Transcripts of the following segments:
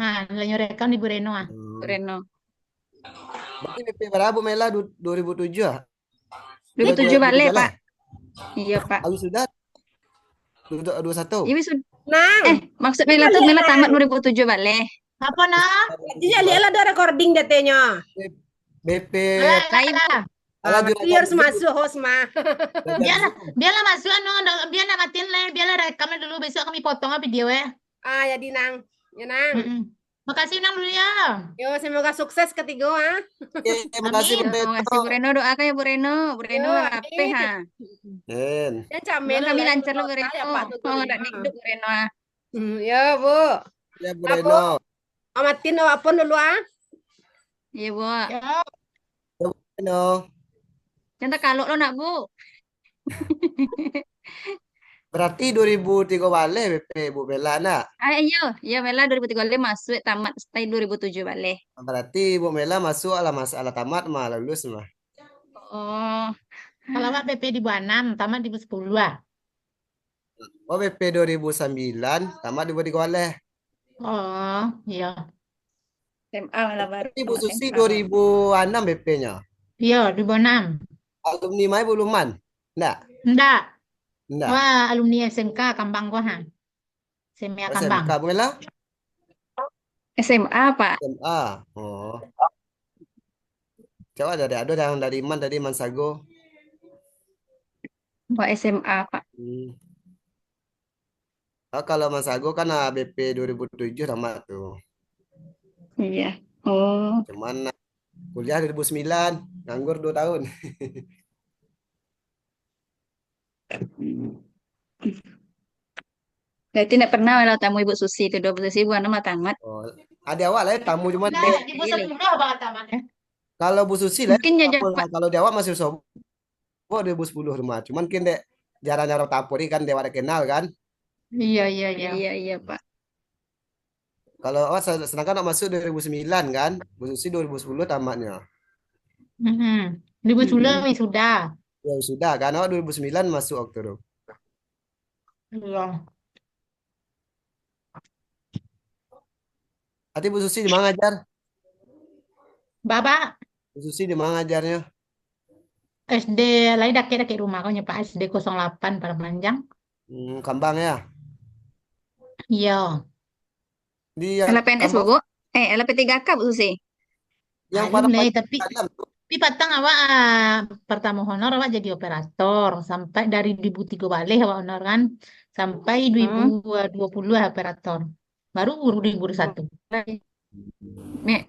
Nah, nyorekan di Bu Reno ah. Reno. Berarti BP berapa Mela 2007 ah? 2007 balik, Pak. Lah. Iya, Pak. Habis sudah 21. Iya, sudah. Nang, Maksud coba Mela tuh lihat Mela tamat nang. 2007 balik. Apa nah? Iya lihat ada recording datanya. BP Alah, Lah, alah, Ibu. alah. ala Berarti juragan harus Zoom, masuk host mah. juragan Biarlah, Zoom. biarlah masuk anu, biarlah matiin lah, biarlah rekamnya dulu besok kami potong apa video ya. Ah, ya di nang. Ya nang. Mm-mm. Makasih Nang dulu ya. Yo, semoga sukses ketiga ah. Oke, terima kasih Amin. Bu Ya, Retno. makasih Bu Reno. Doakan ya Bu Reno. Bu Yo, Reno apa ha? amin. Nen. Ya camen Yolah. Kami lah lancar loh Bu kota ya Reno. Pak tuh Oh, dulu enggak mah. dikduk Bu Reno. Ya, Bu. Ya Bu Aku Retno. amatin apapun dulu ah. Iya, Bu. Ya, Ya Bu Retno. Contoh kalau lo nak Bu. Berarti 2003 balik BP Bu Mela nak. Iya, iya Mela 2003 masuk tamat stay 2007 balik. Berarti Bu Mela masuk ala masalah tamat mah lulus mah. Oh, kalau Wak PP di Bu 6, tamat di Bu 10 ah. Oh BP 2009 tamat di Bu Tiga Waleh. Oh, iya. SMA Mela baru Berarti Bu tamat Susi SMA. 2006 BP-nya. Iya, di Bu 6. Alumni Mai Buluman. Enggak, Enggak. enggak. Wah, alumni SMK Kambang gua ha. SMK Kambang. SMK Bu Mela? SMA Pak. SMA. Oh. Coba ada yang dari Man tadi Mansago. Buat SMA Pak. Hmm. Oh, kalau Mansago kan BP 2007 tamat tuh. Iya. Oh, Cuman kuliah 2009, nganggur 2 tahun. berarti tidak pernah Mela tamu Ibu Susi itu 20 ribu anak mah tamat. Oh, ada awak lah ya, tamu cuman Nah, di Bu 10 banget tamatnya. kalau Bu Susi lah Mungkin ya apa Pak. kalau di awak masih sobo 2010 rumah. Cuman kan dek jarang-jarang tapuri kan dewa ada kenal kan. Iya, iya, iya. Iya, iya Pak. Kalau awak sedangkan awak masuk 2009 kan. Bu Susi 2010 tamatnya. Mm-mm. Di Bu 10 Mm-mm. sudah. Ya sudah kan awak 2009 masuk waktu itu. Iya. Nanti Bu Susi di mana ngajar? Bapak Bu Susi di mana ngajarnya? SD lain dake rumah kau Pak SD 08 pada Panjang. Kambang ya. Iya. Di yang LPNS Kambang Bu. LP3K Bu Susi. yang Alum pada lah, pagi tapi tanam tuh. patang awak pertama honor awak jadi operator sampai dari 2003 balik awak honor kan sampai Hmm. 2020 operator. Baru guru di guru satu.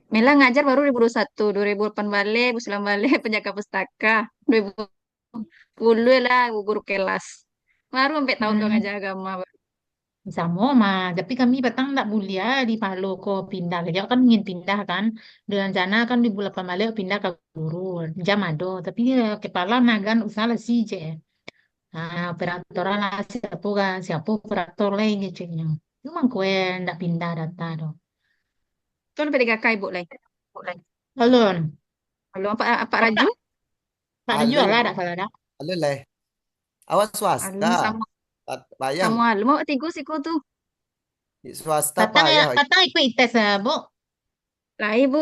Mela ngajar baru 2001, 2008 balik, 2009 balik penjaga pustaka, 2010 lah guru kelas. Baru sampai tahun kau Hmm. ngajar agama. Sama mah, tapi kami petang tak mulia di Palo kok pindah kerja kan ingin pindah kan dengan rencana kan di bulan Pemali pindah ke Guru jam ada tapi kepala nagan usaha lah sih je operator lah siapa kan siapa operator lain gitu cuma kue ndak pindah data do Tuh LP3K Ibu lah. alun Lalu apa tak Raju? tak ada jual Alun, lah tak salah dah alun lah. Awak swasta. Alum sama Payah. sama alum mau tiga siku tuh. Swasta patang ya payah. patang ikut tes bu Lah Ibu,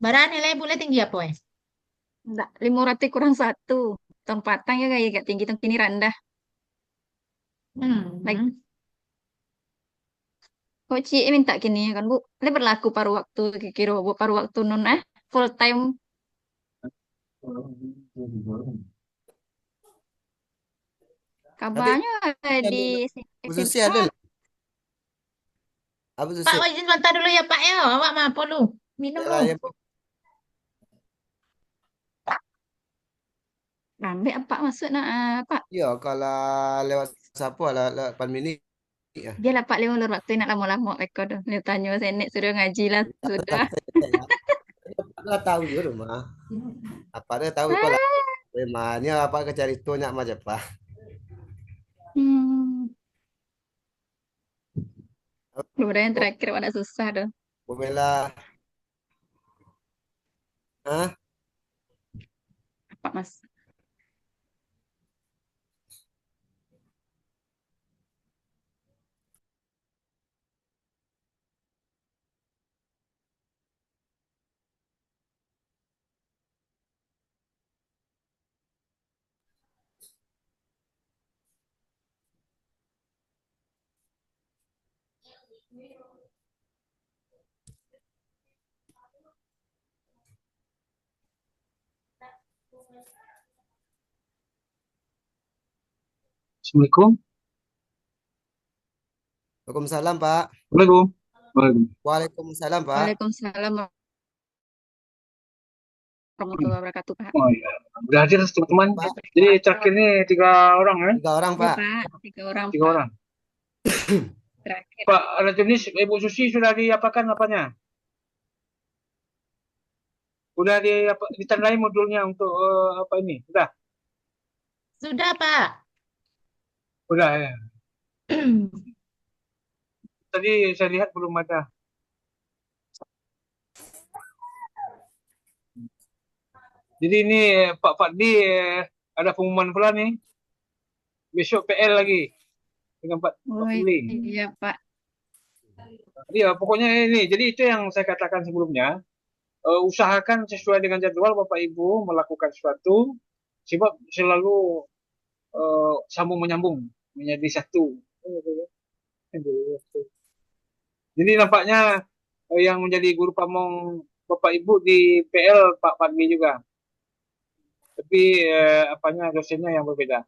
barang nilai boleh tinggi apa enggak 500 kurang satu. Tong patang ya kayak gak tinggi, tong kini rendah. Lagi hmm. kok Ci minta kini kan Bu. Ini berlaku paruh waktu kira Bu paruh waktu nun full time Nanti kabarnya yang di Bu Susi SMA. ada lah. Apa Pak Susi? izin sebentar dulu ya Pak ya awak mau apa lu minum Ya lu lah ya. Lambe apa maksud nak Pak? Ya kalau lewat siapa lah lewat Palmini ya. Dia lah Pak lima ulur waktu nak lama-lama rekod. Dia tanya saya nek sudah ngaji lah sudah. Apa tahu juga rumah. Apa dia tahu kok lah. Ah, Memangnya apa kecari banyak macam apa. hmm. Udah yang terakhir pada susah dah. Bumela, ah, Apa Mas? Assalamualaikum. Waalaikumsalam, Pak. Assalamualaikum. Waalaikumsalam. Waalaikumsalam, Pak. Waalaikumsalam warahmatullahi wabarakatuh, Pak. Oh iya, udah hadir teman-teman. Pak, Jadi terakhir ini 3 orang ya, 3 orang, Ya, Pak. Pak. 3 orang, 3 Pak. orang. Terakhir. Pak Rajunis, Ibu Susi sudah diapakan apanya? Udah ditandai modulnya untuk apa ini? Udah, Sudah, Pak. udah ya. Tadi saya lihat belum ada. Jadi ini Pak Fadli ada pengumuman pula nih. Besok PL lagi dengan Pak Oh Fadli. iya, Pak. Iya, pokoknya ini. Jadi itu yang saya katakan sebelumnya. Usahakan sesuai dengan jadwal Bapak Ibu melakukan sesuatu, sebab selalu sambung menyambung menjadi satu. Jadi nampaknya yang menjadi guru pamong Bapak Ibu di PL Pak Fadli juga. Tapi apanya dosennya yang berbeda.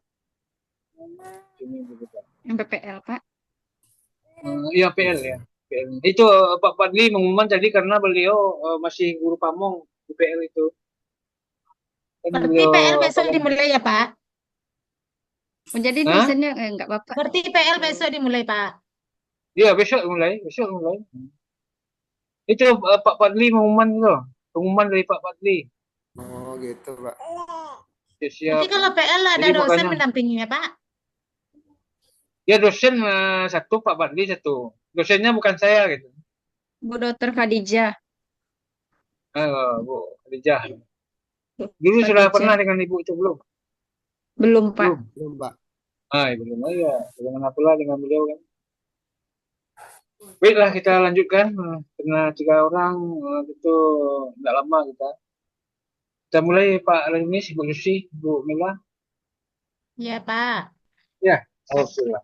Ini berbeda. Yang PPL, Pak. Iya PL ya. PL. Itu Pak Fadli mengumumkan tadi karena beliau masih guru pamong di PL itu. Kan Berarti beliau PL besok apa, dimulai ya, Pak? Menjadi Hah? dosennya enggak, Bapak. Berarti PL besok dimulai, Pak. Iya besok mulai. Itu Pak Fadli mengumuman itu. Pengumuman dari Pak Fadli. Oh, gitu, Pak. Ya, siap. Nanti kalau PL ada Jadi dosen makanya mendampinginya, Pak. ya dosen satu, Pak Fadli satu. Dosennya bukan saya gitu. Bu Dokter Khadijah. Bu Khadijah. Dulu sudah Khadijah. pernah dengan Ibu itu belum? Belum, Pak. Belum. Belum, Pak. Belum. Ya. Dengan pula dengan beliau kan. Baiklah kita lanjutkan. Karena 3 orang itu tidak lama kita mulai Pak Lenis, Ibu Lucy, Bu Mila. Ya, Pak. Ya, alhamdulillah.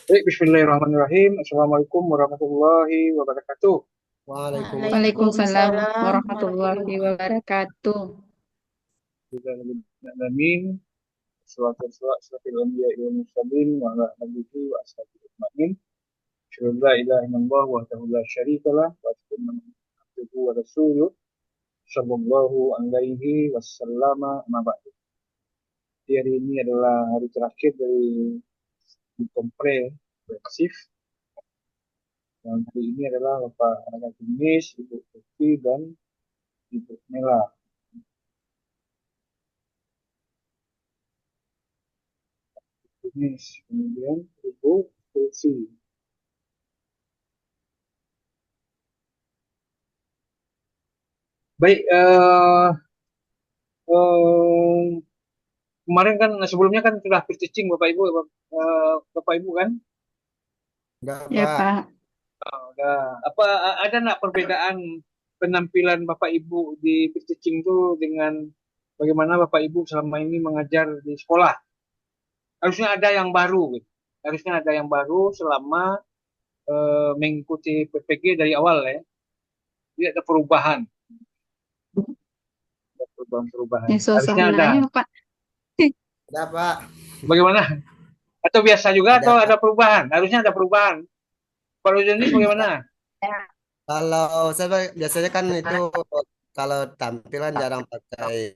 Baik, bismillahirrahmanirrahim. Assalamualaikum warahmatullahi wabarakatuh. Waalaikumsalam. Waalaikumsalam warahmatullahi wabarakatuh. Amin. Salatu anbiya wal mursalin wa ala alihi wa ashabihi ajma'in. Asyhadu an la ilaha illallah wahdahu la syarikalah wa asyhadu anna Muhammadan abduhu wa rasuluh sallallahu alaihi wasallama amma ba'du. Hari ini adalah hari terakhir dari komprehensif. Dan hari ini adalah Bapak Akademis, Ibu Tuti, dan Ibu Mela. Akademis, kemudian Ibu Tuti. Baik, kemarin kan sebelumnya kan sudah pre-teaching Bapak Ibu, Bapak Ibu kan? Enggak, Ya, Pak. Pak. Udah. Apa ada nggak perbedaan penampilan Bapak Ibu di pre-teaching itu dengan bagaimana Bapak Ibu selama ini mengajar di sekolah? Harusnya ada yang baru, gitu. Harusnya ada yang baru selama mengikuti PPG dari awal ya. Tidak ada perubahan. Perubahan. Ya, Harusnya ada. suasananya, Pak. Ada, Pak. Bagaimana? Atau biasa juga Ada, atau Pak. ada perubahan? Harusnya ada perubahan. Pak Rojonis bagaimana? Kalau saya biasanya kan itu kalau tampilan jarang pakai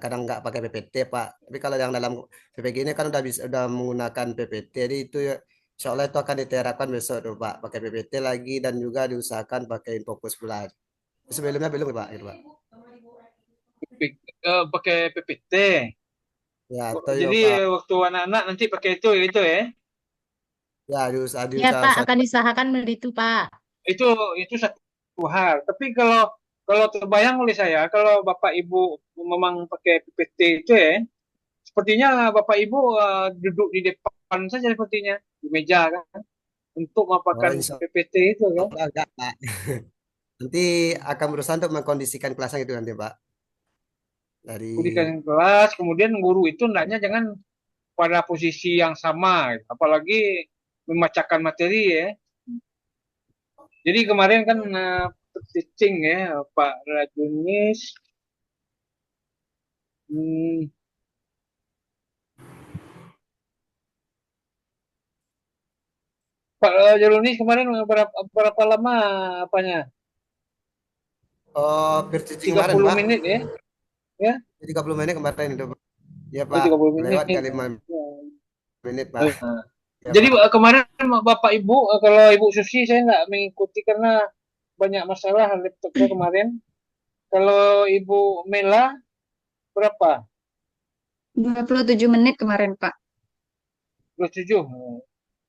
kadang nggak pakai PPT, Pak. Tapi kalau yang dalam PPG ini kan udah menggunakan PPT, jadi itu ya, insya Allah itu akan diterapkan besok tuh, Pak. Pakai PPT lagi dan juga diusahakan pakai fokus bulan. Sebelumnya belum, Pak, gitu, Pak. Pakai PPT. Ya, atau Jadi waktu anak-anak nanti pakai itu ya. Ya, Ya, Pak, akan diusahakan begitu, Pak. Itu satu hal. Tapi kalau terbayang oleh saya, kalau Bapak Ibu memang pakai PPT itu ya, sepertinya Bapak Ibu duduk di depan saja sepertinya di meja kan, untuk memaparkan PPT itu kan. Enggak, Pak. Nanti akan berusaha untuk mengkondisikan kelasnya itu nanti, Pak. dari Dudukkan kelas, kemudian guru itu hendaknya jangan pada posisi yang sama, gitu. Apalagi membacakan materi ya. Jadi kemarin kan teaching ya Pak Rajunis, hmm, Pak Rajunis kemarin berapa lama apanya? percicing Tiga kemarin puluh Pak. menit ya, ya, 30 menit kemarin itu Pak. Ya oh, Pak, 30 lewat menit. ke 5 menit Pak. Eh, Ya Jadi Pak. kemarin Bapak Ibu, kalau Ibu Susi saya nggak mengikuti karena banyak masalah laptop saya kemarin. Kalau Ibu Mela berapa? 27 menit kemarin, Pak. 27.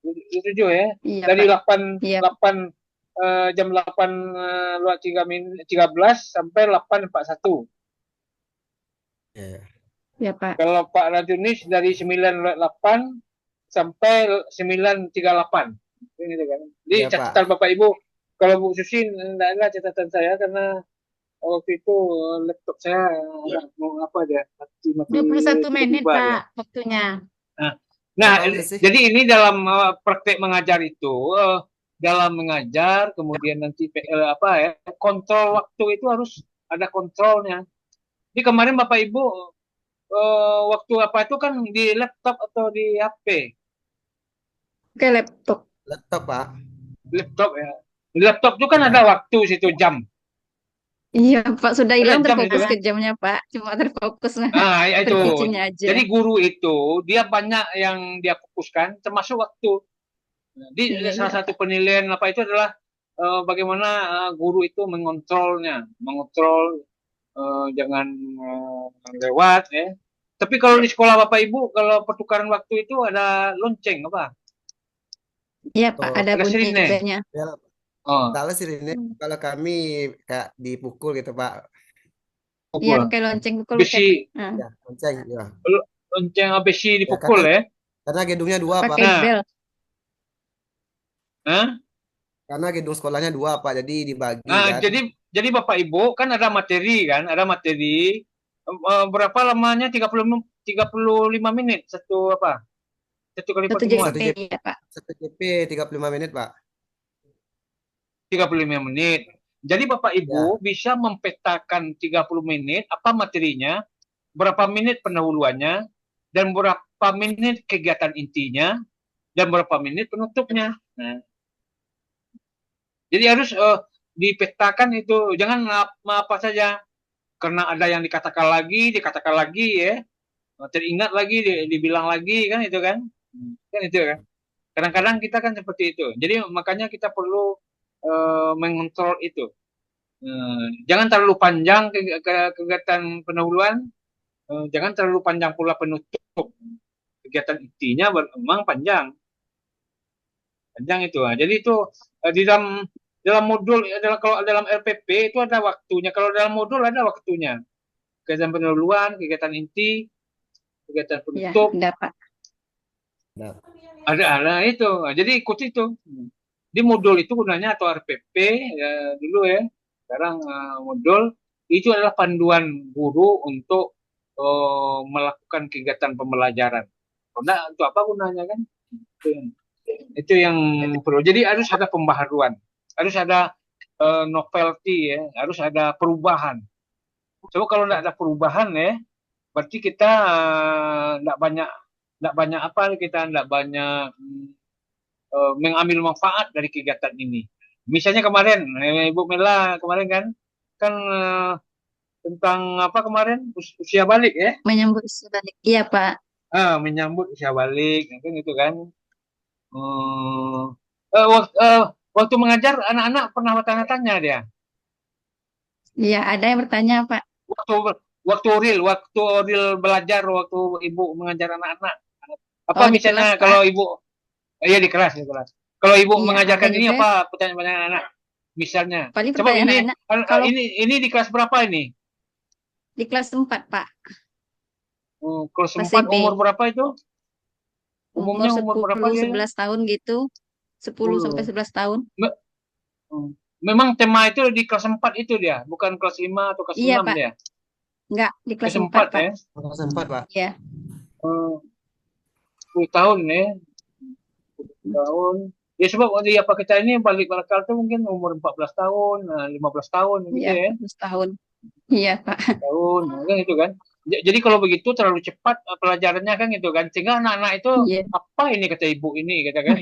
27 ya. Iya, Dari Pak. 8 Iya, 8 jam 8 lewat 3 menit 13 sampai 8.41. Ya. iya, Pak. Kalau Pak Rajunis dari 9 lewat 8 sampai 9.38. Gitu kan. Jadi Ya catatan Pak. Bapak Ibu, kalau Bu Susi enggak ada catatan saya karena waktu itu laptop saya agak mau apa dia mati 21 menit, tiba-tiba dia. Pak, waktunya. Nah, Berapa nah, udah sih? jadi ini dalam praktek mengajar itu dalam mengajar kemudian nanti apa ya kontrol waktu itu harus ada kontrolnya. Jadi kemarin Bapak Ibu waktu apa itu kan di laptop atau di HP? Oke, laptop. Laptop Pak. Laptop ya. Di laptop itu kan ada Ya. waktu situ jam. Iya, Pak. Sudah Ada hilang jam itu terfokus kan? ke jamnya, Pak. Cuma terfokus Ah, ya itu. berpikirnya aja. Jadi guru itu dia banyak yang dia fokuskan termasuk waktu. Jadi Iya, iya, salah satu Pak. penilaian apa itu adalah bagaimana guru itu mengontrolnya, mengontrol jangan lewat ya. Tapi kalau di sekolah Bapak Ibu, kalau pertukaran waktu itu ada lonceng apa? Iya, Pak. Oh, Ada Ada bunyi sirine. belnya. ya, Oh, kalau sih ini kalau kami kayak dipukul gitu Pak. Iya, pukul. pakai lonceng pukul pakai. Besi, Nah, Ya, lonceng ya. lonceng besi Ya dipukul ya. karena gedungnya dua Pak. pakai Nah, bel. Hah? Karena gedung sekolahnya dua Pak, jadi dibagi Nah, kan. jadi Bapak Ibu kan ada materi kan, ada materi berapa lamanya 35 menit satu apa? Satu kali Satu pertemuan. Satu JP, JP, ya, Pak. satu JP 35 menit Pak. 35 menit. Jadi Bapak Ya, Ibu bisa mempetakan 30 menit apa materinya, berapa menit pendahuluannya, dan berapa menit kegiatan intinya, dan berapa menit penutupnya. Nah, jadi harus dipetakan itu, jangan apa saja karena ada yang dikatakan lagi ya, teringat lagi, dibilang lagi kan itu kan, kan itu kan. Kadang-kadang kita kan seperti itu. Jadi makanya kita perlu mengontrol itu. Jangan terlalu panjang kegiatan pendahuluan, jangan terlalu panjang pula penutup. Kegiatan intinya memang panjang, panjang itu. Jadi itu di dalam modul kalau dalam LPP itu ada waktunya. Kalau dalam modul ada waktunya. Kegiatan pendahuluan, kegiatan inti, kegiatan Iya, penutup, ada, Pak. nah, ada itu. Jadi ikut itu. Di modul itu gunanya atau RPP ya, dulu ya. Sekarang modul itu adalah panduan guru untuk melakukan kegiatan pembelajaran. Karena untuk apa gunanya kan? Itu yang perlu. Jadi harus ada pembaharuan, harus ada novelty ya, harus ada perubahan. Coba kalau tidak ada perubahan ya, berarti kita tidak banyak apa kita tidak banyak mengambil manfaat dari kegiatan ini. Misalnya kemarin Ibu Mela kemarin kan tentang apa kemarin usia balik ya, Menyambut sebalik. Iya, Pak. menyambut usia balik kan itu kan. Waktu mengajar anak-anak pernah bertanya-tanya dia. Iya, ada yang bertanya, Pak. Waktu waktu real belajar waktu ibu mengajar anak-anak. Apa Oh, di misalnya kelas, kalau Pak. ibu, iya di kelas di kelas. Kalau ibu Iya, ada mengajarkan ini juga. apa pertanyaan anak? Misalnya, Paling coba pertanyaan anak. Kalau ini di kelas berapa ini? di kelas 4, Pak. Kelas Kelas 4 CB. umur berapa itu? Umur Umumnya umur berapa 10, dia? 11 tahun gitu. 10 sampai 10. 11 tahun. Me- hmm. Memang tema itu di kelas 4 itu dia, bukan kelas 5 atau kelas Iya, 6 Pak. dia. Enggak, di kelas Kelas 4, 4 Pak. ya. Kelas 4 Pak. Ya. Eh, 10 tahun ya. 10 tahun. Ya sebab dia apa kita ini balik Barakal tuh mungkin umur 14 tahun, 15 tahun gitu Iya, ya. 14 tahun. Iya, Pak. Tahun, kan itu kan. Jadi kalau begitu terlalu cepat pelajarannya kan gitu kan. Sehingga anak-anak itu Iya. apa ini kata ibu ini kata kan.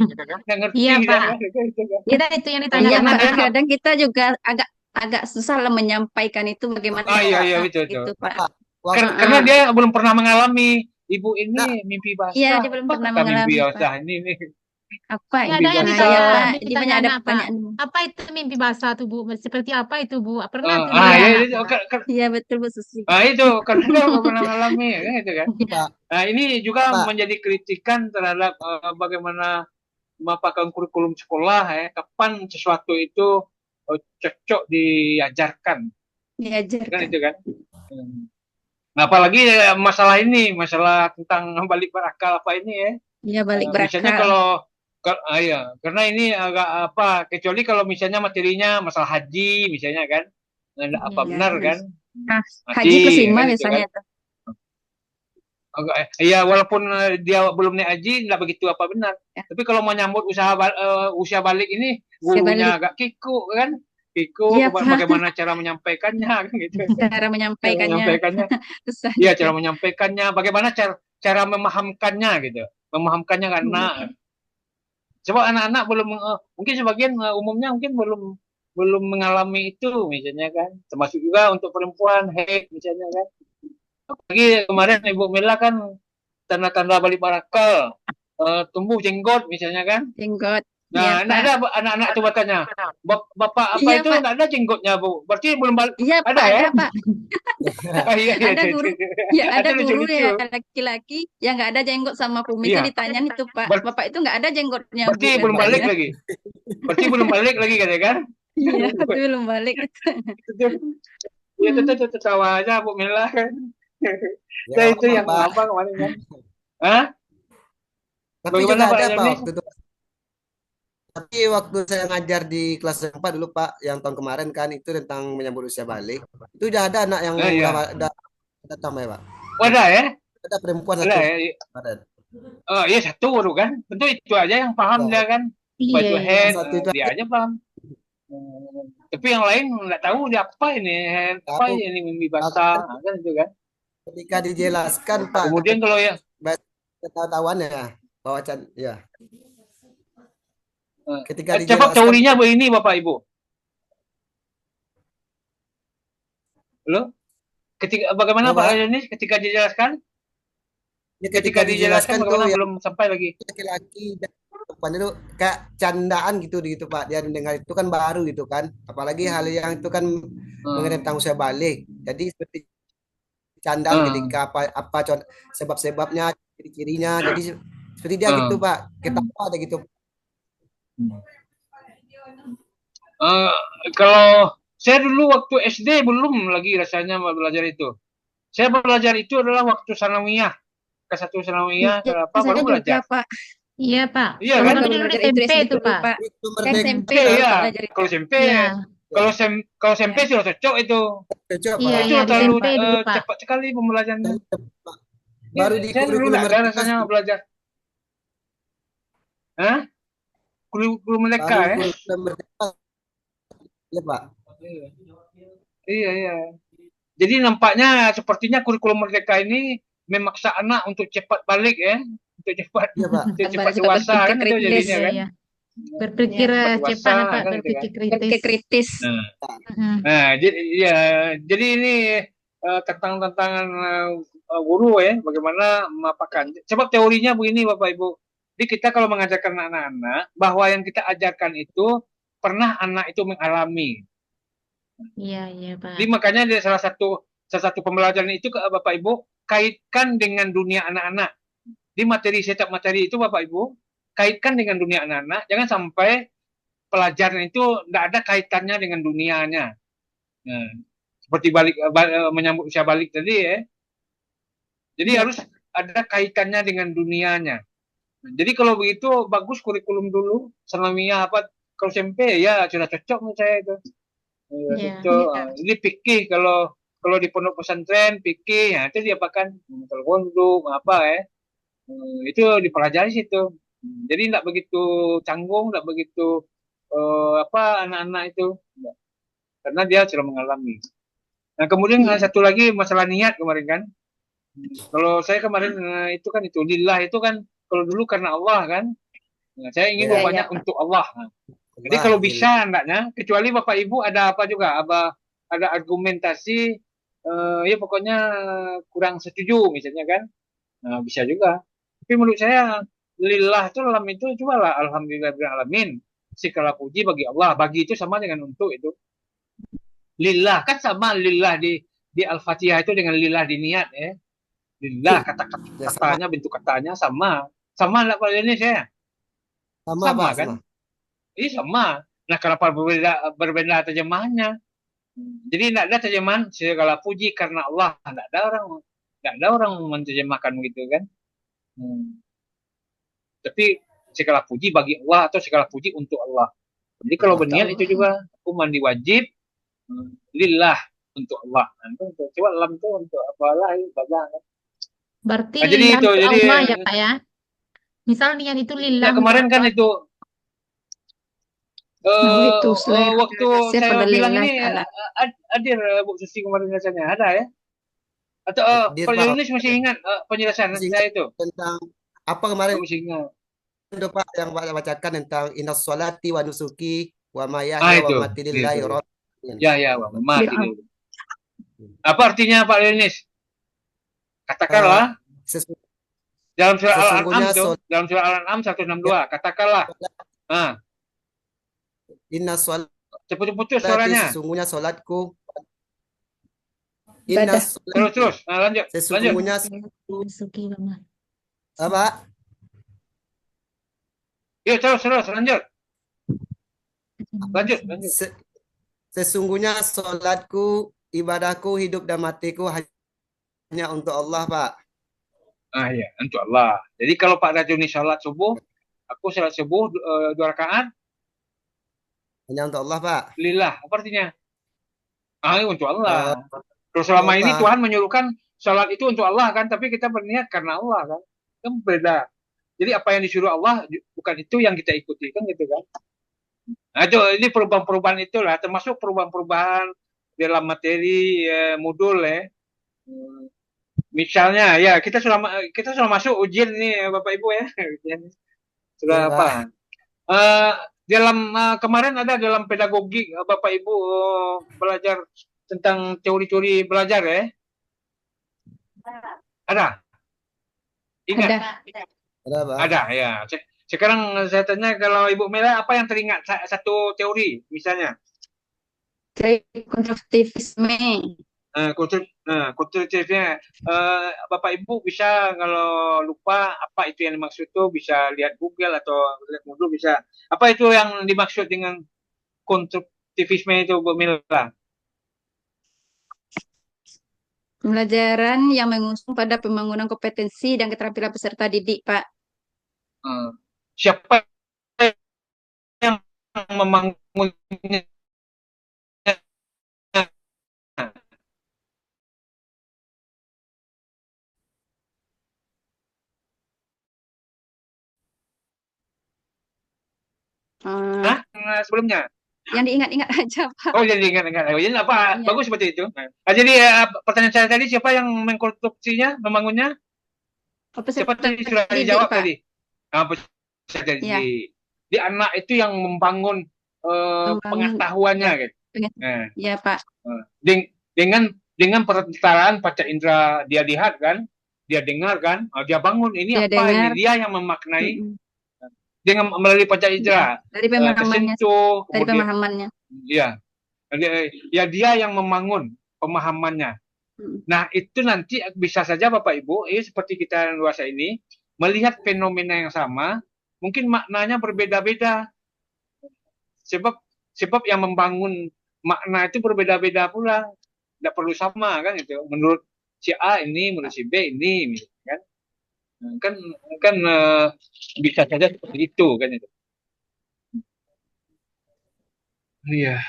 Nggak ngerti Iya, kan, Pak. gitu kan. Kita itu yang Iya, ditanyakan Pak. anak-anak. Kadang kita juga agak agak susah lah menyampaikan itu bagaimana Iya betul gitu, betul. Pak. Pak, waktu Karena Heeh. dia belum pernah mengalami ibu nah, ini mimpi Iya, basah. dia belum Apa pernah kata mimpi mengalami, Pak. basah ini nih? Apa Ini itu? ada yang Mimpi Nah, iya, basah. Pak. Jadi ditanya banyak ada anak, Pak. pertanyaan. Apa itu mimpi basah tuh, Bu? Seperti apa itu, Bu? Pernah tuh Iya. dia Ya anak, itu Pak. Iya, betul, Bu Susi. itu karena dia belum pernah mengalami kan gitu kan. Iya. Pak, Nah, ini juga Pak, menjadi kritikan terhadap bagaimana memapakan kurikulum sekolah ya. Kapan sesuatu itu cocok diajarkan kan Diajarkan. itu kan. Nah, apalagi masalah ini, masalah tentang balik berakal apa ini ya. Iya, balik Misalnya berakal. kalau ya, karena ini agak apa, kecuali kalau misalnya materinya masalah haji misalnya kan. Nah, apa Iya. benar kan? Nah, haji Mati kelas 5 kan itu biasanya kan. tuh. Ya walaupun dia belum naik haji nggak begitu apa benar. Ya, Tapi kalau mau nyambut usia balik ini usia gurunya balik. agak kiku kan. Kiku Iya, Pak. bagaimana cara menyampaikannya kan gitu. Cara Cara menyampaikannya menyampaikannya. susah Iya, juga. cara menyampaikannya, bagaimana cara memahamkannya gitu. Memahamkannya karena coba anak-anak belum mungkin sebagian umumnya mungkin belum mengalami itu misalnya kan. Termasuk juga untuk perempuan haid misalnya kan. Lagi kemarin Ibu Mila kan tanda-tanda balik barakal, tumbuh jenggot misalnya kan. Jenggot. Nah, Iya, nggak ada Pak. anak-anak itu bertanya, Bapak apa Iya, itu Pak. nggak ada jenggotnya Bu? Berarti belum balik. Iya, Ada Pak, ya? ada, Pak. Iya, Ada guru, ya ada ada guru lucu-lucu. ya laki-laki yang nggak ada jenggot sama kumis itu Iya, ditanyain itu, Pak. Ber- Bapak itu nggak ada jenggotnya, Bu, berarti belum balik katanya. lagi. Berarti belum balik lagi kan? Iya, itu belum balik. Ya itu tawa aja Bu Mila kan. ya Itu apa yang Pak? apa kemarin kan? Hah? Tapi juga Bagaimana Pak ada Pak Yonis? waktu itu. Tapi waktu saya ngajar di kelas 4 dulu Pak, yang tahun kemarin kan itu tentang menyambut usia balik. Itu udah ada anak yang Iya. udah datang ya Pak. Ada ya? Ada perempuan Ada satu. ya? Ada. Iya satu baru kan? Tentu itu aja yang paham Ya, dia kan. Iya, Baju iya. head, satu itu dia aja paham. Tapi yang lain nggak tahu dia apa ini, apa tahu ini mimpi basah, kan itu kan. ketika dijelaskan Pak, Kemudian kalau ya ketahuan ya, wawacan ya. Ketika coba dijelaskan teorinya begini Bapak Ibu. Loh, bagaimana ya, Pak Pak, Yonis ketika dijelaskan? ya, Ketika dijelaskan tuh bagaimana yang belum sampai lagi. laki-laki dan perempuan itu kayak candaan gitu Pak, dia mendengar itu kan baru gitu kan, apalagi hal yang itu kan mengenai tentang usia balik, jadi seperti candaan ketika apa sebab-sebabnya, ciri-cirinya, jadi seperti dia gitu Pak, kita ada gitu. Kalau saya dulu waktu SD belum lagi rasanya belajar itu. Saya belajar itu adalah waktu sanawiyah. Kelas 1 sanawiyah, Iya, apa baru saya juga, belajar. Pak. Iya, Pak. Iya Kalau kan? kami Baru dulu belajar SMP itu SD itu, dulu, Pak. Pak. Itu Saya merdeka SMP Iya, baru iya. Pak belajar itu. Kalau SMP, Iya. kalau SMP sudah cocok itu. cocok Iya, Pak. Itu iya, di terlalu SMP dulu, Pak. cepat sekali pembelajarannya. Baru di Saya dulu kurikulum nggak ada merdeka rasanya belajar. Hah? Kurikulum baru mereka ya? kurikulum merdeka ya Pak. Iya, iya. Jadi nampaknya sepertinya kurikulum merdeka ini memaksa anak untuk cepat balik ya, untuk cepat Iya Pak. untuk cepat Tambah suka dewasa berpikir kan itu kritis. jadinya Iya, kan. iya. Berpikir Cepat cepat, dewasa Pak. kan itu Berpikir kan. Berpikir kritis. kritis. Mhm. Nah, jadi ini tentang guru ya, bagaimana memapakan. Sebab teorinya begini Bapak Ibu. Jadi kita kalau mengajarkan anak-anak bahwa yang kita ajarkan itu pernah anak itu mengalami. Iya, iya, Pak. Jadi makanya dia salah satu pembelajaran itu Bapak Ibu kaitkan dengan dunia anak-anak. Di materi setiap materi itu Bapak Ibu kaitkan dengan dunia anak-anak. Jangan sampai pelajaran itu tidak ada kaitannya dengan dunianya. Nah, seperti menyambut usia balik tadi ya. Jadi Iya, harus ada kaitannya dengan dunianya. Jadi kalau begitu bagus kurikulum dulu, sanawiyah apa kalau SMP ya sudah cocok menurut saya itu. Iya. Itu. Jadi fikih kalau kalau di pondok pesantren fikih, ya itu diapakan telepon dulu apa ya. Itu dipelajari situ. Jadi tidak begitu canggung, tidak begitu apa anak-anak itu. Karena dia sudah mengalami. Nah, kemudian Iya. satu lagi masalah niat kemarin kan. Kalau saya kemarin itu kan itu lillah itu kan kalau dulu karena Allah kan. Nah, saya ingin Ya, Iya, banyak Pak. untuk Allah. Nah, jadi Allah, kalau lillah. bisa enggaknya, kecuali Bapak Ibu ada apa juga, ada argumentasi, ya pokoknya kurang setuju misalnya kan. Nah, bisa juga. Tapi menurut saya lillah itu dalam itu cobalah alhamdulillahirabbil alamin. Segala puji bagi Allah. Bagi itu sama dengan untuk itu. Lillah kan sama lillah di Al-Fatihah itu dengan lillah di niat ya. Lillah Ya, sama. kata-katanya bentuk katanya sama. Sama enggak Pak Lenis ya? Sama, Sama Pak, kan? sama. Ini sama. Nah, kenapa berbeda terjemahannya? Jadi tidak ada terjemahan segala puji karena Allah. Tidak ada orang menerjemahkan begitu kan. Tapi segala puji bagi Allah atau segala puji untuk Allah. Jadi kalau Allah berniat Ta'ala. itu juga aku mandi wajib lillah untuk Allah. Nah, itu untuk coba lam itu untuk apalah ibadah. Berarti Nah, jadi lillah itu untuk jadi Allah ya Pak ya. Misal niat itu lillah nah, untuk kemarin kan Allah. itu Oh, itu selera waktu saya saya pada bilang lillah ini ta'ala. hadir Bu Susi kemarin rasanya ada ya? Atau Hadir, Pak Pak. Leonis masih ingat penjelasan Masih saya ingat itu? tentang apa kemarin Oh, masih ingat. itu, Pak, yang Pak bacakan tentang innas sholati wa nusuki wa mayahya wa Itu. mamati lillahi Itu. rabbil Ya, ya, Pak. Mati Fir'aun. dulu. Apa artinya Pak Leonis? Katakanlah Sesu- dalam surah Al-An'am Sesungguhnya tuh, dalam surah Al-An'am 162, katakanlah. Nah, innas sholati putus suaranya. sesungguhnya sholatku Ibadah. innas Terus, terus. Nah, lanjut. sesungguhnya Suki Mama. apa? Yuk, terus, lanjut. Lanjut. Se- Sesungguhnya sholatku, ibadahku, hidup dan matiku hanya untuk Allah, Pak. Ah ya, untuk Allah. Jadi kalau Pak Rajuni sholat subuh, aku sholat subuh 2 rakaat, Hanya untuk Allah, Pak. lillah. Apa artinya? Ah, untuk Eh, Allah. Kalau selama ini Allah. Tuhan menyuruhkan sholat itu untuk Allah kan, tapi kita berniat karena Allah kan. Itu beda. Jadi apa yang disuruh Allah bukan itu yang kita ikuti kan gitu kan. Nah, itu ini perubahan-perubahan itulah, termasuk perubahan-perubahan dalam materi modul ya. Misalnya ya kita sudah masuk ujian nih Bapak Ibu ya. Sudah Iya, apa? Pak. Dalam kemarin ada dalam pedagogik Bapak Ibu belajar tentang teori-teori belajar ya. Ada? Ingat? Ada. Pak. Ada ya. Sekarang saya tanya kalau Ibu Mela apa yang teringat satu teori misalnya? Teori konstruktivisme. Konstruktifnya Bapak Ibu bisa kalau lupa apa itu yang dimaksud itu bisa lihat Google atau lihat modul bisa. Apa itu yang dimaksud dengan konstruktivisme itu Bu Mela? Pembelajaran yang mengusung pada pembangunan kompetensi dan keterampilan peserta didik, Pak. Siapa yang membangunnya? Eh, Sebelumnya? yang diingat-ingat aja, Pak. Oh, jadi ingat-ingat. Jadi apa? Iya. Bagus seperti itu. Jadi pertanyaan saya tadi siapa yang mengkonstruksinya, membangunnya? Siapa Peserta tadi sudah didik, dijawab Pak. tadi? Peserta Iya. didik. Di anak itu yang membangun pengetahuannya gitu. Iya, Pak. Dengan perentaraan panca indera dia lihat kan, dia dengar kan, dia bangun ini Dia apa dengar. ini dia yang memaknai dengan melalui panca indera Dari pemahamannya. tersentuh, Dari kemudian pemahamannya. ya dia yang membangun pemahamannya. Nah itu nanti bisa saja Bapak Ibu seperti kita yang luasa ini melihat fenomena yang sama, mungkin maknanya berbeda-beda. Sebab yang membangun makna itu berbeda-beda pula, tidak perlu sama kan itu. Menurut si A ini, menurut si B ini, kan? Kan bisa saja seperti itu kan itu. Iya.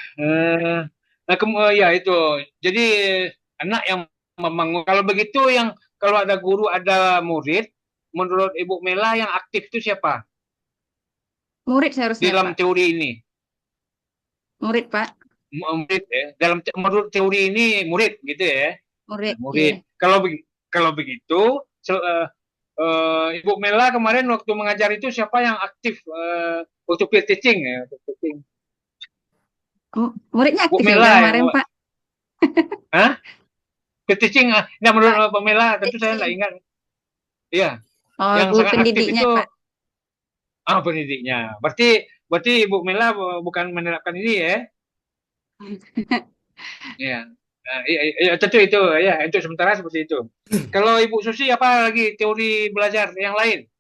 Nah, ya itu. Jadi Anak yang membangun. Kalau begitu kalau ada guru, ada murid, menurut Ibu Mela yang aktif itu siapa Murid di seharusnya, dalam Pak. teori ini? Murid, Pak. Murid ya. Menurut teori ini murid gitu ya. Murid. Murid. Iya. Kalau begitu, Ibu Mela kemarin waktu mengajar itu siapa yang aktif waktu peer teaching ya? Muridnya Bu aktif Mela juga yang kemarin, Pak. Hah? Peer teaching? Nah, menurut Bu Mela tentu saya nggak ingat. Iya, Oh, yang guru sangat aktif pendidiknya, itu Pak. pendidiknya. Berarti Ibu Mela bukan menerapkan ini ya? Iya. Nah, iya, tentu itu ya, untuk sementara seperti itu. Kalau Ibu Susi apa lagi teori belajar yang lain?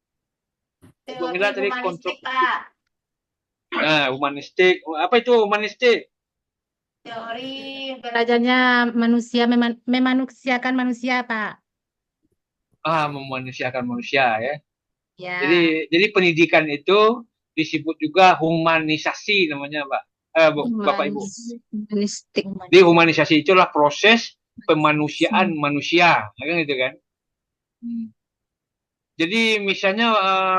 Ibu Mila tadi humanistik, Pak. humanistik. Apa itu humanistik? Teori belajarnya manusia memanusiakan manusia, Pak. Memanusiakan manusia ya. Ya. Jadi pendidikan itu disebut juga humanisasi namanya, Pak. Bapak Ibu. Humanistik. Di humanisasi itulah proses pemanusiaan manusia, kan gitu kan? Jadi misalnya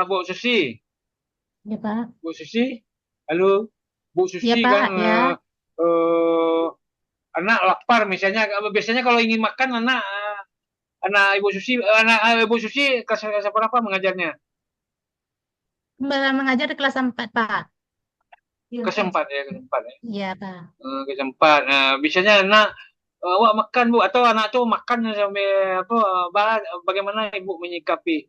Bu Susi, Ya, Pak. Bu Susi, halo, Bu Susi Ya, Pak. kan Ya. anak lapar misalnya, biasanya kalau ingin makan anak Ibu Susi kelas berapa mengajarnya? Mengajar di kelas 4, Pak. Kelas 4 ya, kelas 4 ya. Iya, Pak. Kelas 4. Nah, biasanya anak awak makan Bu atau anak tuh makan sampai bagaimana Ibu menyikapi?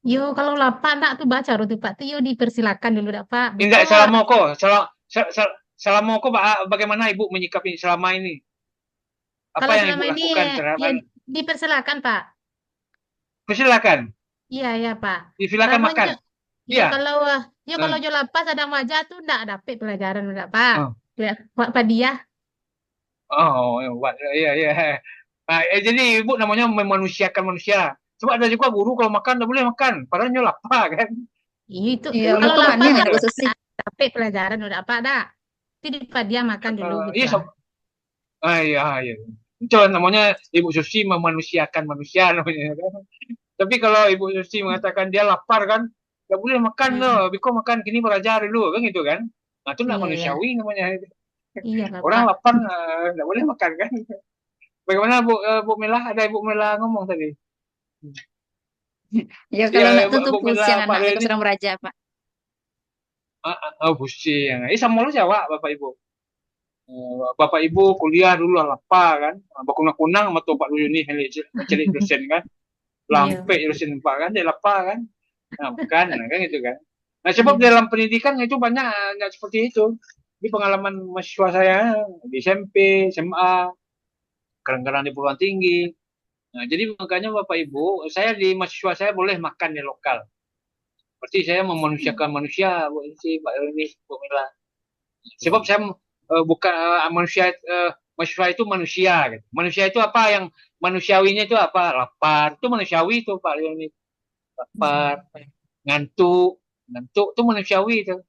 Yo, kalau lapar tak tuh baca tuh Pak. Tuh yo dipersilakan dulu dak Pak. Indah Buka. Selama bagaimana Ibu menyikapi selama ini? Apa Kalau yang Ibu selama ini lakukan ya terhadap dipersilakan Pak. Silakan, Iya ya Pak. silakan Namun makan. yo Iya. kalau yo lapar sedang wajah tuh ndak dapet pelajaran udah Pak. Oh. Ya, Pak dia. Oh, iya, iya. Nah, jadi Ibu namanya memanusiakan manusia. Coba ada juga guru kalau makan nggak boleh makan, padahal dia lapar kan. Itu Iya, kalau lapar hukumannya ndak Bu Susi. dapet pelajaran udah Pak dak. Itu Pak dia makan dulu gitu Iya, lah. iya, iya. Itu namanya Ibu Susi memanusiakan manusia namanya kan. Tapi kalau Ibu Susi mengatakan dia lapar kan, nggak boleh makan loh, Biko makan kini belajar dulu kan gitu kan. Nah itu nggak Iya ya. manusiawi namanya. Iya lah Orang Pak. lapar nggak boleh makan kan. Bagaimana Bu Mela? Ada Ibu Mela ngomong tadi. Ya, kalau Ya, nak tutup Bu Mela, usian Pak anaknya ke Lenis. sedang beraja, Pak. Pusing. Sama lu Jawa Bapak Ibu. Bapak Ibu kuliah dulu lah lapar kan. Bakunang-kunang sama Pak Lu ini celik dosen kan. Lampe dosen Pak kan, dia lapar kan. Nah, bukan kan gitu kan. Nah, sebab dalam pendidikan itu banyak nggak seperti itu. Di pengalaman mahasiswa saya di SMP, SMA, kadang-kadang di perguruan tinggi. Nah, jadi makanya Bapak Ibu, saya di mahasiswa saya boleh makan di lokal. Berarti saya memanusiakan manusia, Bu ini, Pak ini, Bu Mila. Sebab saya bukan mahasiswa itu manusia. Gitu. Manusia itu apa yang manusiawinya itu apa? Lapar, itu manusiawi itu Pak ini. Lapar, ngantuk itu manusiawi itu.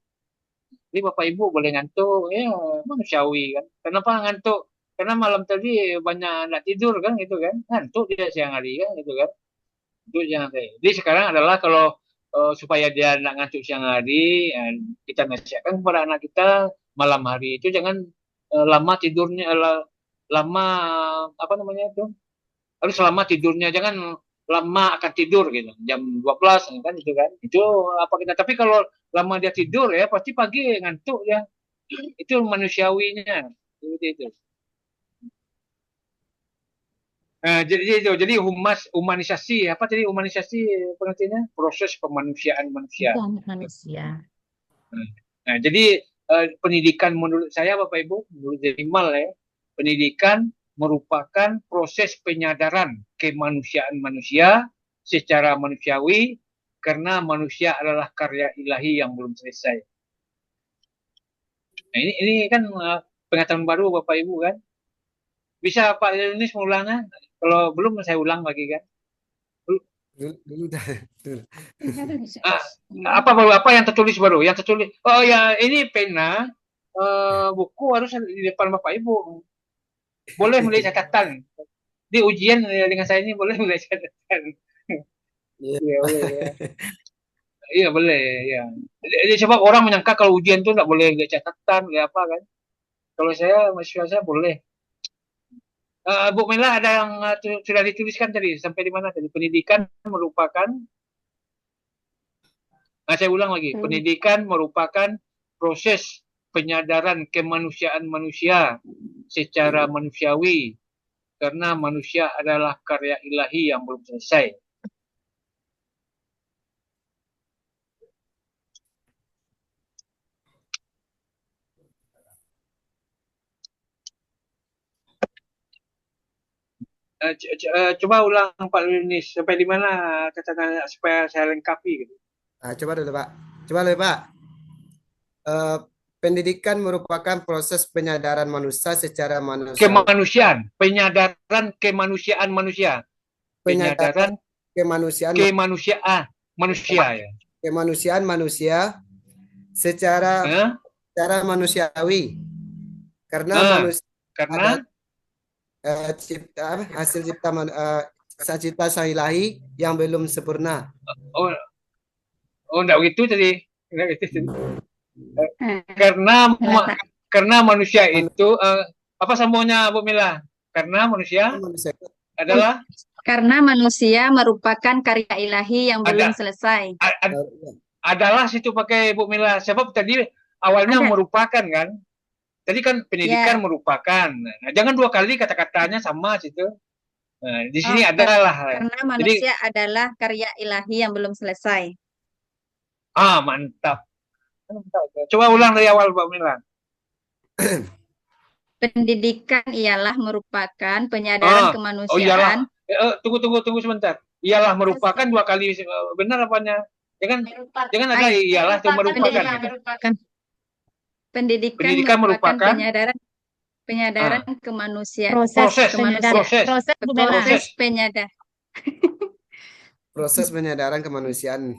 Jadi Bapak Ibu boleh ngantuk, ya manusiawi kan. Kenapa ngantuk? Karena malam tadi banyak nggak tidur kan gitu kan. Ngantuk dia siang hari kan gitu kan. Itu jangan saya. Jadi sekarang adalah kalau supaya dia nggak ngantuk siang hari, kita nasihatkan kepada anak kita malam hari itu jangan lama tidurnya, lama apa namanya itu, harus lama tidurnya, jangan lama akan tidur gitu, jam 12 kan itu kan. Itu apa kita, tapi kalau lama dia tidur ya pasti pagi ngantuk ya. Itu manusiawinya. Seperti itu. Jadi humanisasi apa tadi humanisasi pengertiannya proses pemanusiaan manusia. Manusia. Nah, jadi pendidikan menurut saya Bapak Ibu, menurut Jelimal ya, pendidikan merupakan proses penyadaran kemanusiaan manusia secara manusiawi karena manusia adalah karya ilahi yang belum selesai. Nah, ini kan pengetahuan baru Bapak Ibu kan. Bisa Pak Lenis mengulangnya? Kalau belum saya ulang lagi kan. Dulu dah. Apa yang tertulis baru? Yang tertulis. Oh ya, ini pena buku harus di depan Bapak Ibu. boleh melihat catatan. Di ujian dengan saya ini boleh melihat catatan. Iya. Iya, boleh ya. Iya, boleh ya. Jadi sebab orang menyangka kalau ujian tuh nggak boleh lihat catatan, lihat apa kan. Kalau saya, mahasiswa saya boleh. Bu Mela ada yang sudah dituliskan tadi, sampai di mana tadi? Pendidikan merupakan, saya ulang lagi, pendidikan merupakan proses penyadaran kemanusiaan manusia secara manusiawi, karena manusia adalah karya ilahi yang belum selesai. Coba ulang Pak Yunis, sampai di mana kata supaya saya lengkapi gitu. Coba dulu Pak. Coba dulu Pak. Pendidikan merupakan proses penyadaran manusia secara manusiawi. Kemanusiaan, penyadaran kemanusiaan manusia. Penyadaran Kemanusiaan manusia ya. Kemanusiaan manusia secara manusiawi. Karena manusia karena hasil cipta sang ilahi yang belum sempurna. Enggak begitu tadi. Karena manusia itu apa sambungnya Bu Mila? Karena manusia adalah karena manusia merupakan karya ilahi yang belum selesai. Adalah situ pakai Bu Mila. Sebab tadi awalnya merupakan kan. Tadi kan pendidikan merupakan. Nah, jangan dua kali kata-katanya sama situ. Nah, di sini adalah. Karena manusia adalah karya ilahi yang belum selesai. Mantap. Coba ulang dari awal Pak Mila. Pendidikan ialah merupakan penyadaran kemanusiaan. Tunggu sebentar. Ialah merupakan dua kali, benar apanya? Jangan ada ialah itu merupakan. Pendidikan merupakan penyadaran kemanusiaan. Proses penyadaran kemanusiaan.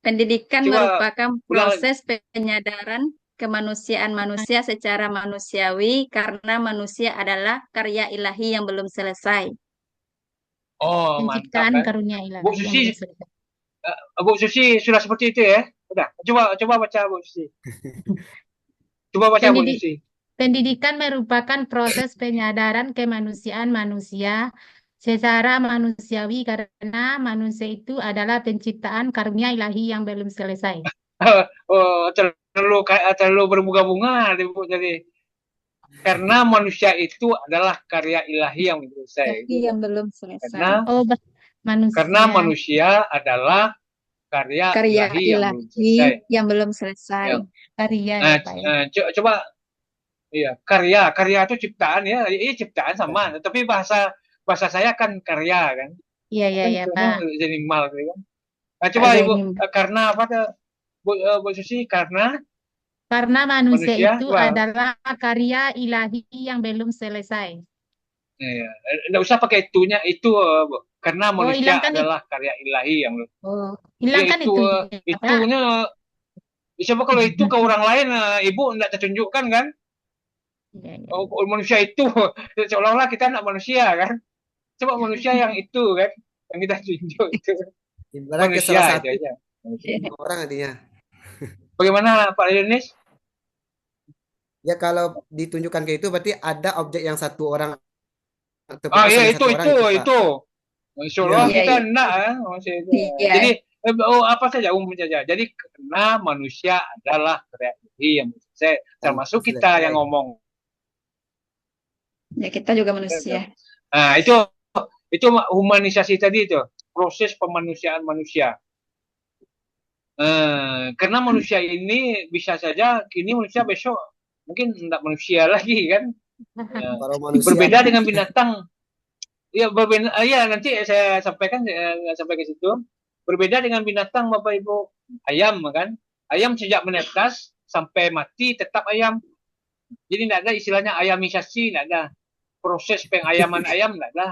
Pendidikan merupakan proses penyadaran kemanusiaan manusia secara manusiawi karena manusia adalah karya ilahi yang belum selesai. Mantap. Karunia ilahi. Bu Susi sudah seperti itu ya? Udah. Coba baca Bu Susi. Coba baca Bu Susi. Pendidikan merupakan proses penyadaran kemanusiaan manusia secara manusiawi karena manusia itu adalah penciptaan karunia ilahi yang belum selesai. Terlalu berbunga-bunga jadi karena manusia itu adalah karya ilahi yang belum selesai. Yang belum selesai. Karena manusia adalah karya ilahi yang belum selesai. Coba iya, karya itu ciptaan ya. Ini ciptaan sama, tapi bahasa saya kan karya kan. Iya Pak. Jadi mal kan. Coba Ibu karena apa tuh? Bu Susi karena manusia itu adalah karya ilahi yang belum selesai. Iya, enggak usah pakai itunya itu Bu. Karena manusia adalah karya ilahi yang belum. Hilangkan itunya. Coba kalau itu ke orang lain Ibu enggak tertunjukkan kan? Manusia itu seolah-olah kita anak manusia kan? Coba manusia yang itu kan yang kita tunjuk itu. Manusia salah satu orang artinya. Bagaimana Pak Yunis? Ya kalau ditunjukkan ke itu berarti ada objek yang satu orang. Iya itu. Seolah kita enggak kan? Jadi apa saja umum saja. Jadi karena manusia adalah karya ilahi yang selesai, termasuk kita yang ngomong. Ya kita juga manusia. Nah itu humanisasi tadi itu proses pemanusiaan manusia. Karena manusia ini bisa saja kini manusia besok mungkin tidak manusia lagi kan. Berbeda dengan binatang. Ya berbeda. Ya nanti saya sampaikan sampai ke situ. Berbeda dengan binatang Bapak Ibu. Ayam kan. Ayam sejak menetas sampai mati tetap ayam. Jadi tidak ada istilahnya ayamisasi, tidak ada. Proses pengayaman ayam tidak ada.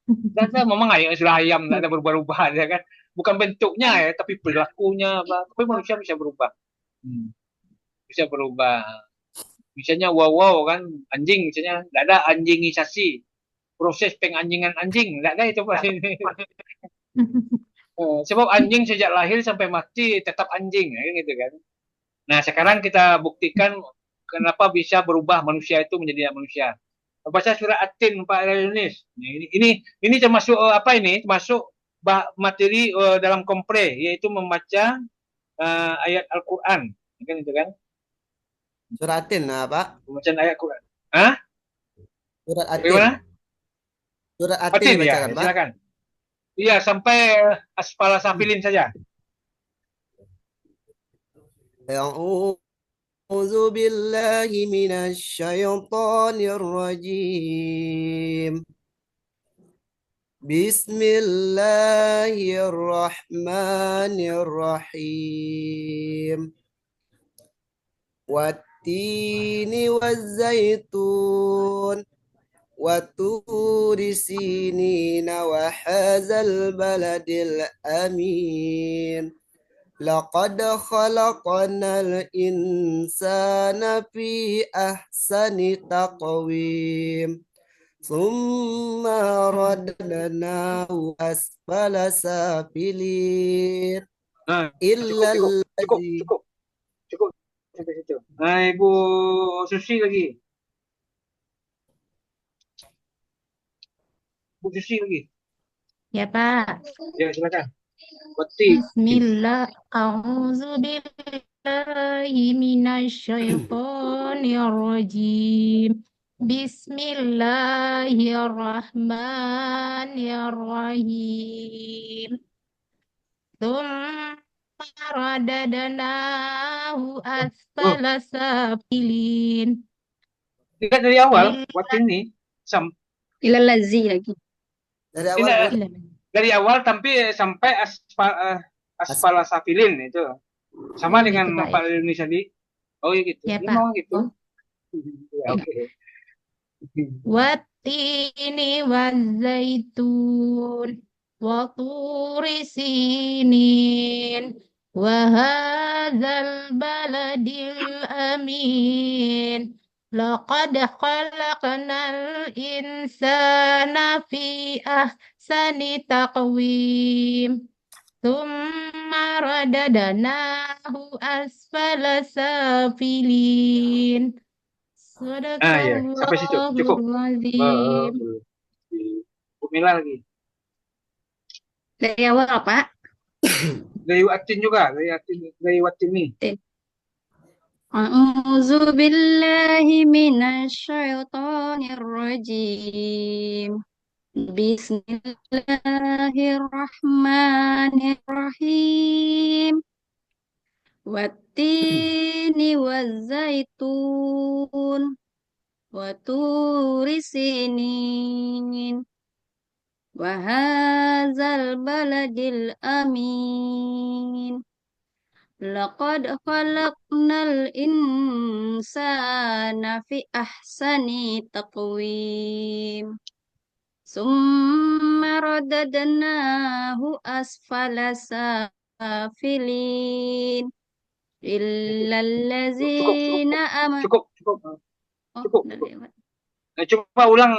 Tidak ada. Memang istilah ayam tidak ada berubah-ubah ya kan. Bukan bentuknya ya, tapi perilakunya. Tapi manusia bisa berubah. Bisa berubah. Misalnya wow kan anjing misalnya tidak ada anjingisasi, proses penganjingan anjing tidak ada itu Pak. Sebab anjing sejak lahir sampai mati tetap anjing gitu kan. Nah sekarang kita buktikan kenapa bisa berubah manusia itu menjadi manusia. Baca surah At-Tin Pak Yunis. Ini termasuk apa ini? Termasuk materi dalam kompre yaitu membaca ayat Al-Qur'an. Kan itu kan? Suratin, nah, Pak. Pembacaan ayat Quran. Hah? Surat Atin. Bagaimana? Surat Atin Atin ya, dibacakan, Pak. silakan. Iya, sampai asfala safilin saja. A'udzu billahi minasy syaithanir rajim. Bismillahirrahmanirrahim. Wattini wazzaitun waturi sinina wa hadzal baladil amin. Laqad khalaqnal insana fi ahsani taqwim. Tsumma radadnahu asfala safilin. Nah, Illa cukup sampai situ. Nah, Ibu Susi lagi. Bu Susi lagi. Ya, Pak. Ya, silakan. Wati. Bismillah. A'udzubillahi minasyaitonirrajim. Bismillahirrahmanirrahim. Tsumma radadnahu asfala safilin. Lihat dari awal, waktu ini Ilalazi lagi. dari awal, Bu. dari awal sampai asfala safilin itu. Sama dengan Gitu, Pak, Pak Indonesia tadi. Oh iya gitu. Ya, Ini Pak. mau gitu. Oh. Ya, oke. Wattini wazzaitun wa turi sinin wa hadzal baladil amin. Laqad khalaqnal insana fi ahsani taqwim. Tsumma radadnahu asfala safilin. Ya, sampai situ cukup. Sadaqallahul Bu Mila lagi. Dari awal, Pak. Dari Watin juga, dari Watin nih. A'udzu billahi minasy syaithanir rajim. Bismillahirrahmanirrahim. Wattini wazzaitun waturi sinin wa hadzal baladil amin. Laqad khalaqnal insana fi ahsani taqwim. Summa radadnahu asfala safilin. Illallazina amanu. Cukup. Oh, Cukup. udah lewat. Nah, coba ulang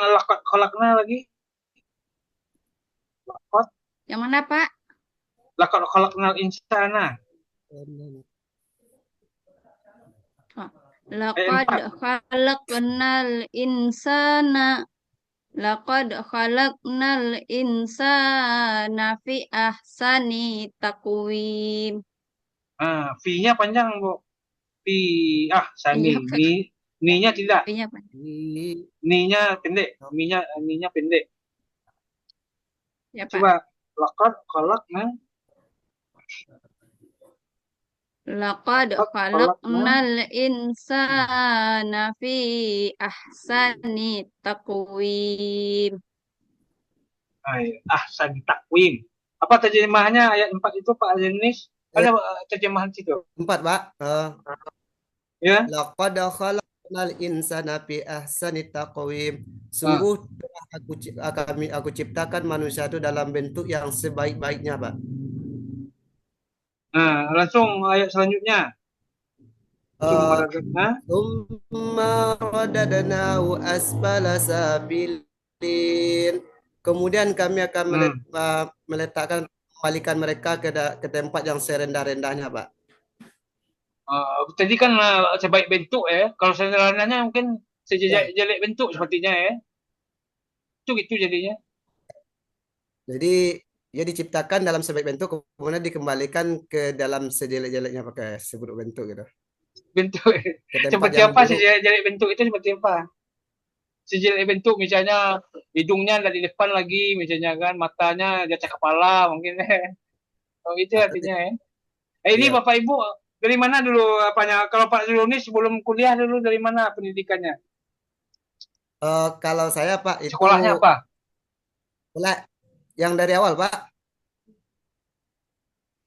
khalaqna lagi. Yang mana, Pak? Laqad khalaqnal insana. Laqad khalaqnal insana fi ahsani taqwim. V-nya panjang, Bu. Fi ahsani. Ni-nya tidak. V-nya panjang. Ni-nya pendek. Ni-nya pendek. Ya, Pak. Coba laqad khalaqna. Laqad khalaqnal insana fi ahsani taqwim. Ahsani taqwim. Apa terjemahannya ayat 4 itu Pak Aziz? Ada terjemahan situ? 4, Pak. Ya. Laqad khalaqnal insana fi ahsani taqwim. Sungguh aku ciptakan manusia itu dalam bentuk yang sebaik-baiknya, Pak. Nah, langsung ayat selanjutnya. Summa Eh, radadna. Tsumma radadnahu asfala safilin. Kemudian kami akan Hmm. meletakkan kembalikan mereka ke tempat yang serendah-rendahnya, Pak. Tadi kan sebaik bentuk ya. Kalau sederhananya mungkin Ya. sejelek bentuk sepertinya ya. Itu gitu jadinya. Jadi dia diciptakan dalam sebaik bentuk, kemudian dikembalikan ke dalam sejelek-jeleknya pakai seburuk bentuk gitu. Bentuk Ke tempat seperti yang apa buruk. sejelek bentuk itu seperti apa? Sejelek bentuk misalnya hidungnya dari depan lagi misalnya kan, matanya di atas kepala mungkin. Oh itu Nah, artinya ya. Ini ya. Bapak Ibu dari mana dulu apanya? Kalau Pak Zul ini sebelum kuliah dulu dari mana pendidikannya? Kalau saya Pak itu Sekolahnya apa? yang dari awal Pak.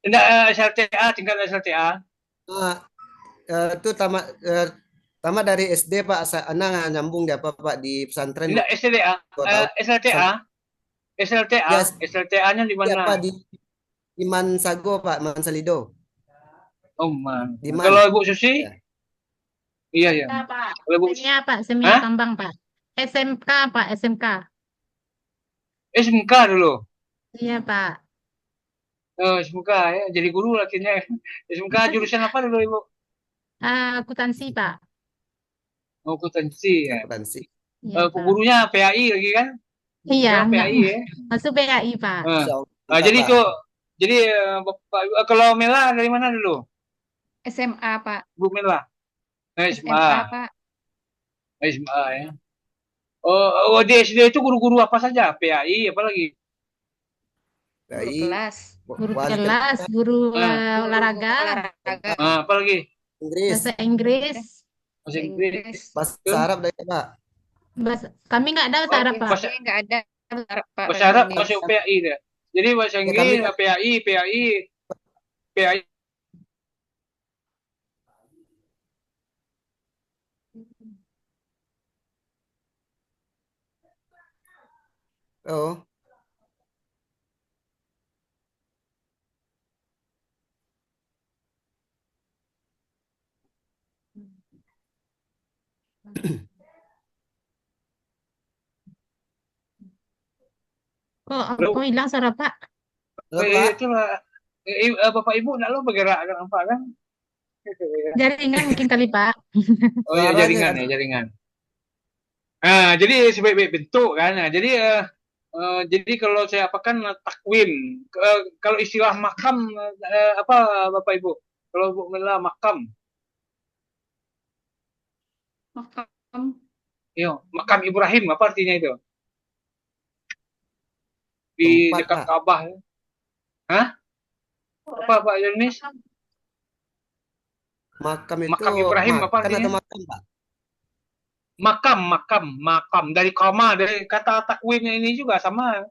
Enggak SLTA, tingkat SLTA. Eh, itu tamat dari SD Pak. Anak nyambung di apa Pak di pesantren Enggak SLTA, 2 tahun. SLTA, SLTA, Ya, SLTA-nya di ya Pak mana? di Mansago Pak, Mansalido. Oh, man. Di Man. Kalau Ibu Susi? Ya. Iya, ya. Ya, Pak. Kalau Ibu Semia, Pak. Semia Hah? Kambang, Pak. SMK, Pak. SMK. SMK dulu. Iya, Pak. SMK ya. Jadi guru akhirnya. SMK jurusan apa dulu Ibu? Akuntansi, Pak. Oh, akuntansi ya. Akuntansi. Iya, Pak. Gurunya PAI lagi kan? Iya, Sekarang enggak PAI ya. masuk PAI, Pak. Eh, Insya Allah. Mantap, jadi Pak. itu, jadi Bapak, kalau Mela dari mana dulu? SMA, Pak. Bu Mela? SMA. SMA, Pak. SMA ya. Di SD itu guru-guru apa saja? PAI, apa lagi? Guru Dari kelas. Guru wali kelas, guru Eh, Guru olahraga, olahraga. apa lagi? Inggris, bahasa Inggris. Bahasa Bahasa Inggris. Inggris. bahasa Arab dari Pak. Kami nggak ada bahasa Arab, Pak. Bahasa, Kami nggak ada bahasa Arab, Pak. bahasa Arab Inggris. masuk PAI deh. Jadi bahasa Ya kami Inggris, PAI. oh Kok hilang suara Pak? halo Pak. Itulah. Bapak Ibu nak lo bergerak kan apa kan? Jaringan mungkin kali, Pak. Oh ya Suaranya jaringan kan ya jaringan. Jadi sebaik-baik bentuk kan. Nah, jadi kalau saya apakan takwim. Kalau istilah makam apa Bapak Ibu? Kalau Bu Mela makam, Makam. makam Ibrahim apa artinya itu? Di tempat dekat Pak. Ka'bah. Hah? Apa Pak Yunis? Makam itu Makam Ibrahim apa makan artinya? atau makan Pak? Makam dari koma, dari kata takwimnya ini juga sama.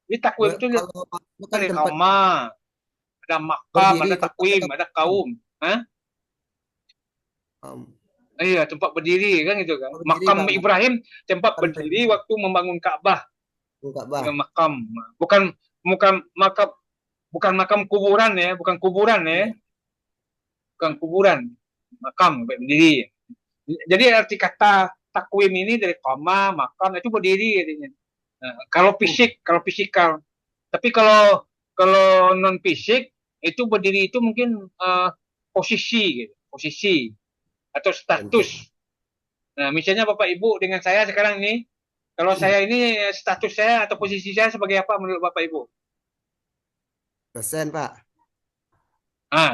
Jadi takwim itu Kalau itu kan dari tempat koma, ada makam, berdiri, ada tempat takwim, atau ada kaum. Hah? um, Iya, tempat berdiri kan gitu kan. berdiri Makam Pak. Ibrahim tempat Makan berdiri waktu membangun Ka'bah. Ka'bah. Makam. Bukan bukan makam bukan makam kuburan ya, bukan kuburan ya. Iya. Bukan kuburan. Makam berdiri. Jadi arti kata takwim ini dari koma, makam itu berdiri artinya. Nah, kalau fisikal. Tapi kalau non fisik itu berdiri itu mungkin posisi gitu, posisi atau status. Nah, misalnya Bapak Ibu dengan saya sekarang ini, kalau saya ini status saya atau posisi saya sebagai apa menurut Bapak Ibu? Dosen Pak.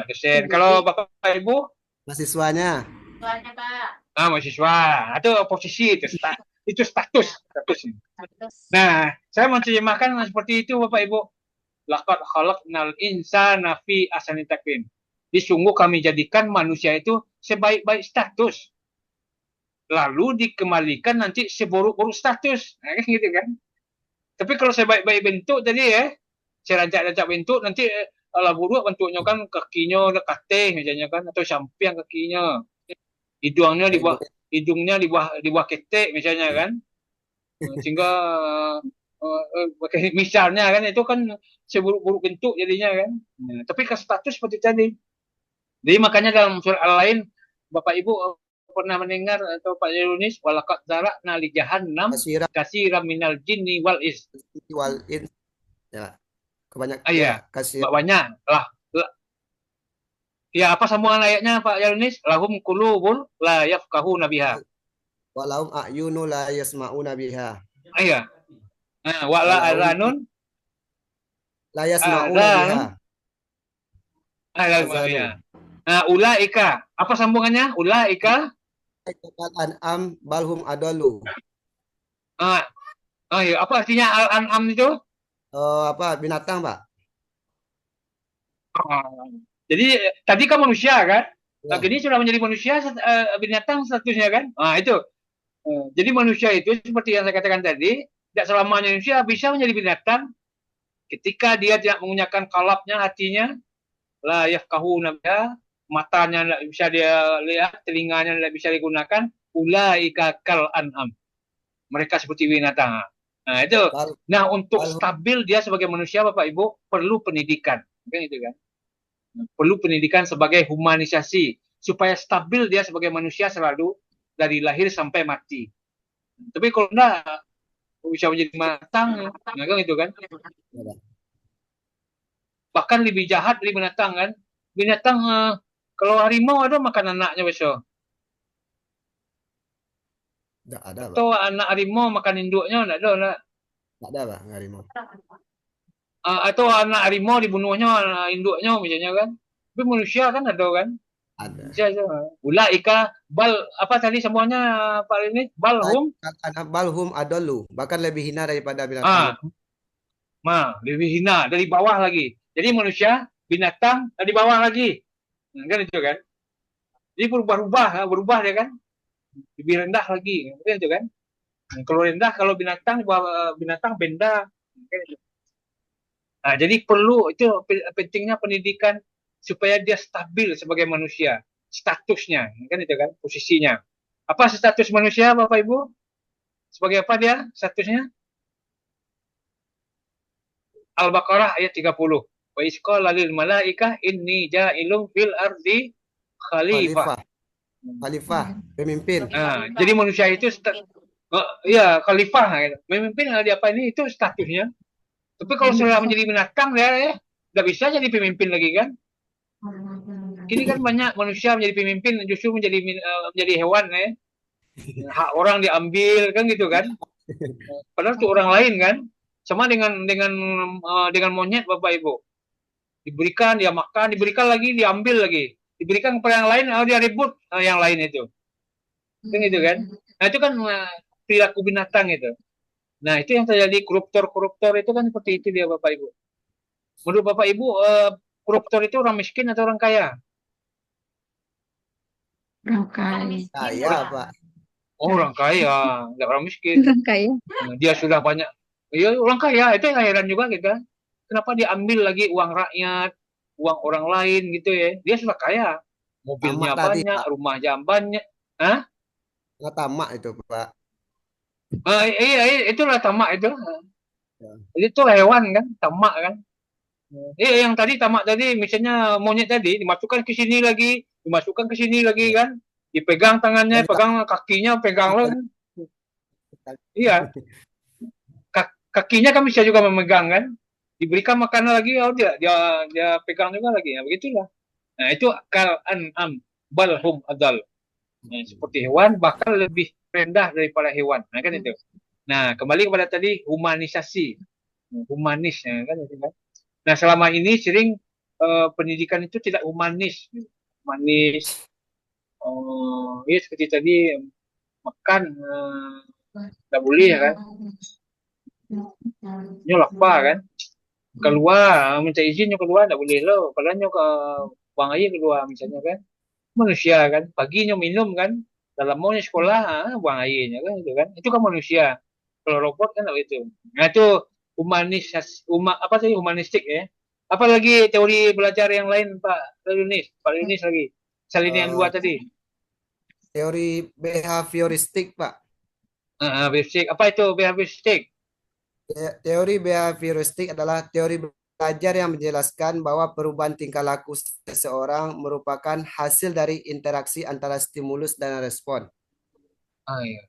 Dosen. Kalau Bapak Ibu? Mahasiswanya. Soalnya, Pak. Mahasiswa. Atau posisi itu status. Nah, saya menerjemahkan seperti itu Bapak Ibu. Laqad khalaqnal insana fi ahsani taqwim. Sungguh kami jadikan manusia itu sebaik-baik status. Lalu dikembalikan nanti seburuk-buruk status. Nah, kan gitu kan. Tapi kalau sebaik-baik bentuk tadi saya rancak-rancak bentuk nanti ala buruk bentuknya kan kakinya kate misalnya kan atau samping kakinya. Hidungnya di bawah ketek misalnya kan. Sehingga misalnya kan itu kan seburuk-buruk bentuk jadinya kan. Tapi ke status seperti tadi. Jadi makanya dalam surat al lain Bapak Ibu pernah mendengar atau Pak Yunis walaqad zara'na li jahannam Kasira katsiran minal jinni wal ins. wal in. Ya, kebanyakan Iya, ya, kasir. banyak lah. Ya, apa sambungan ayatnya Pak Yunis? Lahum qulubun la yafqahuna biha. Walahum a'yunu la yasma'una biha. Iya. Nah, wa la Walahum adhanun la yasma'una biha. adhanun. Azanun. Ya. Nah, ulaika. Apa sambungannya? Ulaika. Al-an'am balhum adalu. Ah, iya. Apa artinya al-an'am itu? Apa binatang, Pak? Jadi tadi kan manusia kan? Nah, Ya. ini sudah menjadi manusia binatang statusnya kan? Nah, itu. Jadi manusia itu seperti yang saya katakan tadi, tidak selamanya manusia bisa menjadi binatang ketika dia tidak menggunakan kalapnya, hatinya, la yafqahuna biha, matanya tidak bisa dia lihat, telinganya tidak bisa digunakan, ulaika kal an'am. Mereka seperti binatang. Nah, itu. Bal- Nah, untuk balhum stabil dia sebagai manusia, Bapak Ibu, perlu pendidikan. Kan itu kan? Perlu pendidikan sebagai humanisasi supaya stabil dia sebagai manusia selalu dari lahir sampai mati. Tapi kalau enggak bisa menjadi binatang, nah kan itu kan. Bahkan lebih jahat dari binatang kan. Binatang kalau harimau ada makan anaknya besok. Enggak ada, Pak. Atau anak harimau makan induknya enggak ada. Enggak ada, Pak, harimau. Atau anak harimau dibunuhnya induknya misalnya kan. Tapi manusia kan ada kan. Ada. Ulaika bal apa tadi semuanya Pak ini balhum Balhum adalu, bahkan lebih hina daripada binatang. lebih hina dari bawah lagi. Jadi manusia binatang dari bawah lagi. Kan itu kan. Jadi berubah dia kan. Lebih rendah lagi. Kan itu kan. Kalau rendah kalau binatang binatang benda. Kan itu. Nah, jadi perlu itu pentingnya pendidikan supaya dia stabil sebagai manusia, statusnya, kan itu kan, posisinya. Apa status manusia, Bapak Ibu? Sebagai apa dia statusnya? Al-Baqarah ayat 30. Wa isqala lil malaikah inni ja'ilun fil ardi khalifah. Khalifah, pemimpin. Nah, jadi manusia itu ya khalifah, gitu. Memimpin di apa ini itu statusnya. Tapi kalau sudah menjadi binatang dia nggak bisa jadi pemimpin lagi kan? Ini kan banyak manusia menjadi pemimpin justru menjadi hewan ya. Hak orang diambil kan gitu kan. Padahal itu orang lain kan. Sama dengan monyet Bapak Ibu. Diberikan dia makan, diberikan lagi diambil lagi. Diberikan kepada yang lain, dia ribut yang lain itu. Kan gitu kan. Nah, itu kan perilaku binatang itu. Nah, itu yang terjadi koruptor itu kan seperti itu dia Bapak Ibu. Menurut Bapak Ibu, koruptor itu orang miskin atau orang kaya? Orang kaya. Kaya, Pak. Oh, orang kaya, nggak orang miskin. Orang kaya. Dia sudah banyak. Ya, orang kaya, itu yang heran juga kita. Kenapa dia ambil lagi uang rakyat, uang orang lain gitu ya. Dia sudah kaya. Mobilnya Tamak tadi, banyak, Pak. rumahnya banyak. Hah? Nggak tamak itu, Pak. Iya, itulah tamak itu. Ya. Itu hewan kan, tamak kan. Yang tadi tamak tadi, misalnya monyet tadi, dimasukkan ke sini lagi, dimasukkan ke sini lagi kan. Dipegang tangannya, pegang kakinya, pegang lo. Iya. Kakinya kan bisa juga memegang kan. Diberikan makanan lagi, dia pegang juga lagi. Ya, begitulah. Nah, itu kal an'am balhum adal. Nah, seperti hewan, bahkan lebih rendah daripada hewan. Nah, kan itu. Nah, kembali kepada tadi humanisasi. Humanis, ya, kan itu kan. Nah, selama ini sering pendidikan itu tidak humanis. Humanis. Ya seperti tadi makan tidak boleh ya kan. Nyolak apa kan. Keluar, minta izin keluar tidak boleh lo. Padahal ke buang air keluar misalnya kan. Manusia kan. Paginya minum kan. Dalam maunya sekolah, buang airnya kan. Itu kan manusia. Kalau robot kan tidak itu. Nah itu apa sih humanistik ya. Apalagi teori belajar yang lain Pak Yunis lagi. Selain yang dua tadi. Teori behavioristik, Pak. Behavioristik. Apa itu behavioristik? Teori behavioristik adalah teori pelajar yang menjelaskan bahwa perubahan tingkah laku seseorang merupakan hasil dari interaksi antara stimulus dan respon. Iya.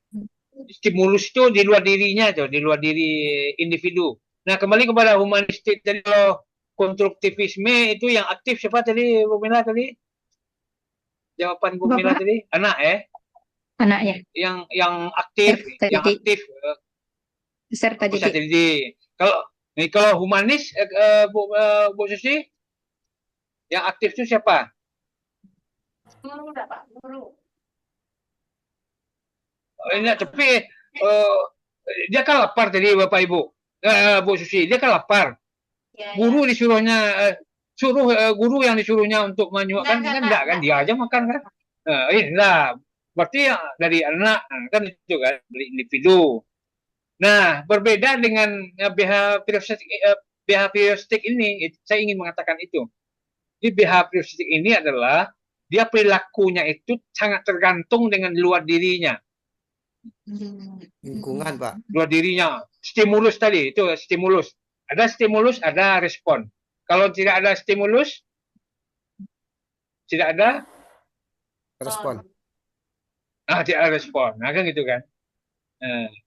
Stimulus itu di luar dirinya tuh, di luar diri individu. Nah, kembali kepada humanistik tadi, kalau konstruktivisme itu yang aktif siapa tadi, Bu Mila tadi? Jawaban Bu Mila Bapak, tadi, anak anak ya, yang aktif, peserta yang didik, aktif peserta peserta didik. didik. Kalau humanis, Bu Susi, yang aktif itu siapa? Tapi dia kan lapar tadi Bapak Ibu, Bu Susi, dia kan lapar. Guru disuruhnya guru yang disuruhnya untuk menyuapkan kan enggak kan, dia aja makan kan. Inilah berarti ya dari anak kan, itu kan dari individu. Nah, berbeda dengan behavioristik ini, saya ingin mengatakan itu. Di behavioristik ini adalah dia perilakunya itu sangat tergantung dengan luar dirinya. Lingkungan, Pak. Luar dirinya. Stimulus tadi, itu stimulus. Ada stimulus, ada respon. Kalau tidak ada stimulus, tidak ada Respon. tidak ada respon. Nah, kan gitu kan.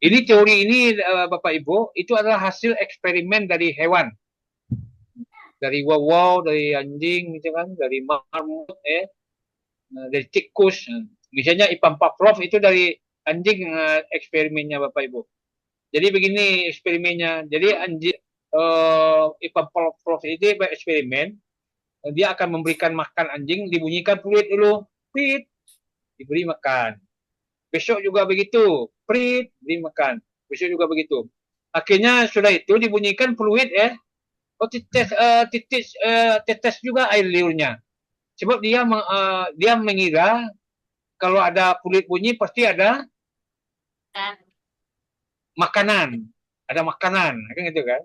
Ini teori ini Bapak Ibu, itu adalah hasil eksperimen dari hewan. Dari wow, dari anjing gitu kan, dari marmut, dari tikus. Misalnya Ivan Pavlov itu dari anjing eksperimennya Bapak Ibu. Jadi begini eksperimennya. Jadi anjing Ivan Pavlov itu eksperimen, dia akan memberikan makan anjing, dibunyikan peluit dulu, prit, diberi makan. Besok juga begitu, prit, diberi makan. Besok juga begitu. Akhirnya sudah itu dibunyikan peluit tetes juga air liurnya. Sebab dia mengira kalau ada peluit bunyi pasti ada makanan, kan gitu kan?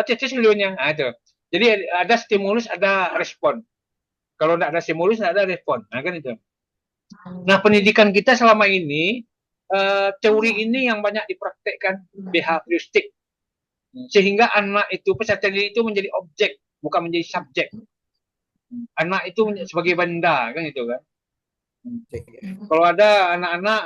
Tetes liurnya, itu. Jadi ada stimulus, ada respon. Kalau tidak ada stimulus, tidak ada respon, kan itu. Nah, pendidikan kita selama ini, teori ini yang banyak dipraktekkan, behavioristik. Sehingga anak itu, peserta didik itu menjadi objek, bukan menjadi subjek. Anak itu sebagai benda, kan itu kan. Kalau ada anak-anak,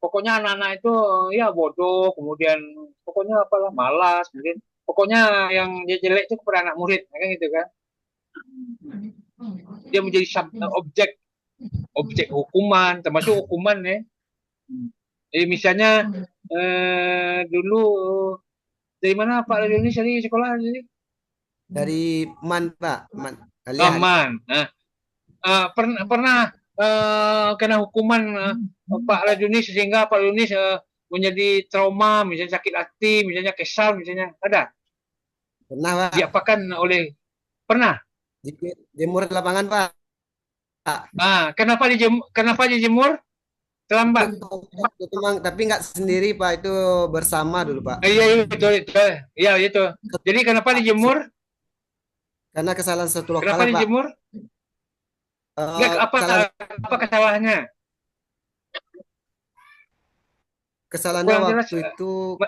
pokoknya anak-anak itu ya bodoh, kemudian pokoknya apalah, malas, kemudian pokoknya yang dia jelek itu kepada anak murid, kan gitu kan. Dia menjadi objek hukuman, termasuk hukuman ya. Misalnya dulu dari mana Pak Leonis dari sekolah ini? Dari MAN, Pak. MAN. MAN. Nah, pernah kena hukuman Pak Leonis sehingga Pak Leonis menjadi trauma, misalnya sakit hati, misalnya kesal, misalnya ada? Pernah, Pak. Diapakan oleh pernah? Jemur lapangan, Pak. Kenapa dijemur? Terlambat. Tapi nggak sendiri, Pak, itu bersama dulu, Pak. Iya betul. Iya itu. Jadi kenapa dijemur? Karena kesalahan satu lokal, kenapa Pak. dijemur? Apa kesalahannya? Kesalahannya waktu itu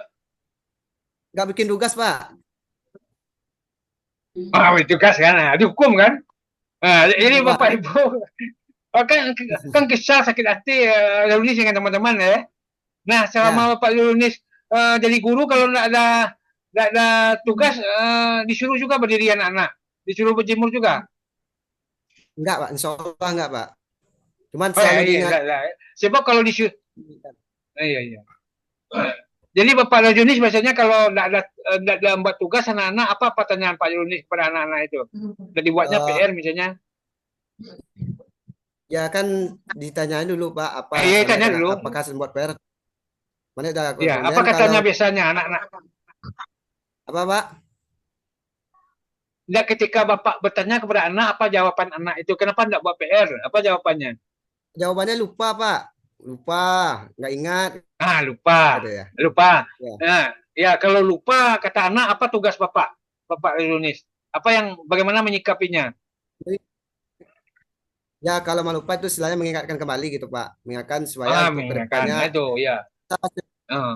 nggak bikin tugas, Pak. Tugas kan, dihukum kan? Ini Bapak Ibu kan kesal, sakit hati Leonis dengan teman-teman ya. Nah, selama Bapak Leonis jadi guru, kalau nggak ada tugas, disuruh juga berdiri anak-anak, disuruh berjemur juga. Enggak, Pak. Insya Allah enggak, Pak. Cuman selalu diingat. Sebab kalau disuruh, iya. Jadi Bapak Leonis biasanya kalau nggak ada membuat tugas anak-anak, apa pertanyaan Pak Leonis kepada anak-anak itu? Udah dibuatnya PR misalnya? Ya kan ditanyain dulu, Pak, apa? Iya, tanya dulu. Apakah membuat PR? Mana udah ya, apa katanya biasanya anak-anak? Apa, Pak? Tidak, ketika Bapak bertanya kepada anak, apa jawaban anak itu? Kenapa tidak buat PR? Apa jawabannya? Jawabannya lupa, Pak. Lupa, nggak ingat. Lupa. Ya. Lupa. Ya, kalau lupa, kata anak, apa tugas Bapak Leonis? Bagaimana menyikapinya? Ya, kalau mau lupa itu istilahnya mengingatkan kembali gitu, Pak. Mengingatkan supaya untuk kedepannya itu, ya.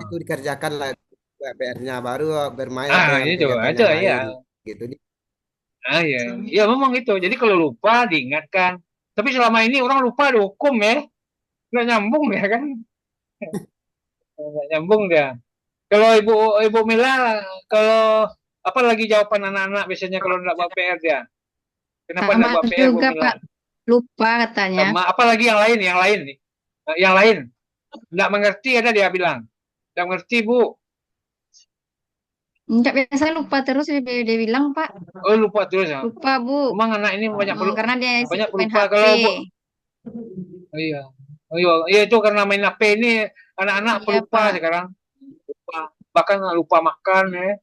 Itu dikerjakan lah PR-nya, baru bermain itu ya. gitu. Ya, ya memang itu. Jadi kalau lupa diingatkan. Tapi selama ini orang lupa dihukum ya, nggak nyambung ya kan? Nggak nyambung dia. Kalau Ibu Mila, kalau apa lagi jawaban anak-anak biasanya kalau nggak buat PR dia? Kenapa nggak Sama buat PR Bu juga Mila? Pak, lupa katanya. Sama apa lagi yang lain? Yang lain nggak mengerti ada dia bilang. Nggak mengerti Bu. Enggak, biasa lupa terus dia bilang Pak. Oh lupa terus ya. Lupa Bu. Memang anak ini banyak Karena dia banyak sibuk main pelupa. HP. Kalau Bu, oh, iya. Oh, iya. Iya itu karena main HP ini anak-anak Iya pelupa Pak. sekarang. Lupa. Bahkan lupa makan ya.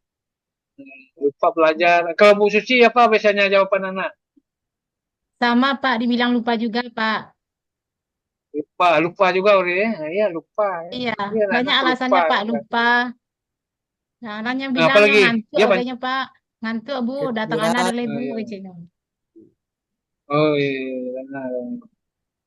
Lupa belajar. Kalau Bu Suci apa biasanya jawaban anak? Sama Pak, dibilang lupa juga Pak. Lupa juga udah ya. Iya lupa. Ya. Iya, Iya banyak anak pelupa. alasannya Pak, Ya. lupa. Nah, anaknya Nah, bilang apalagi ngantuk dia katanya Pak. Ngantuk Bu, datang anak Istirahat. dari oh, Bu. iya. Cina. Oh iya, benar.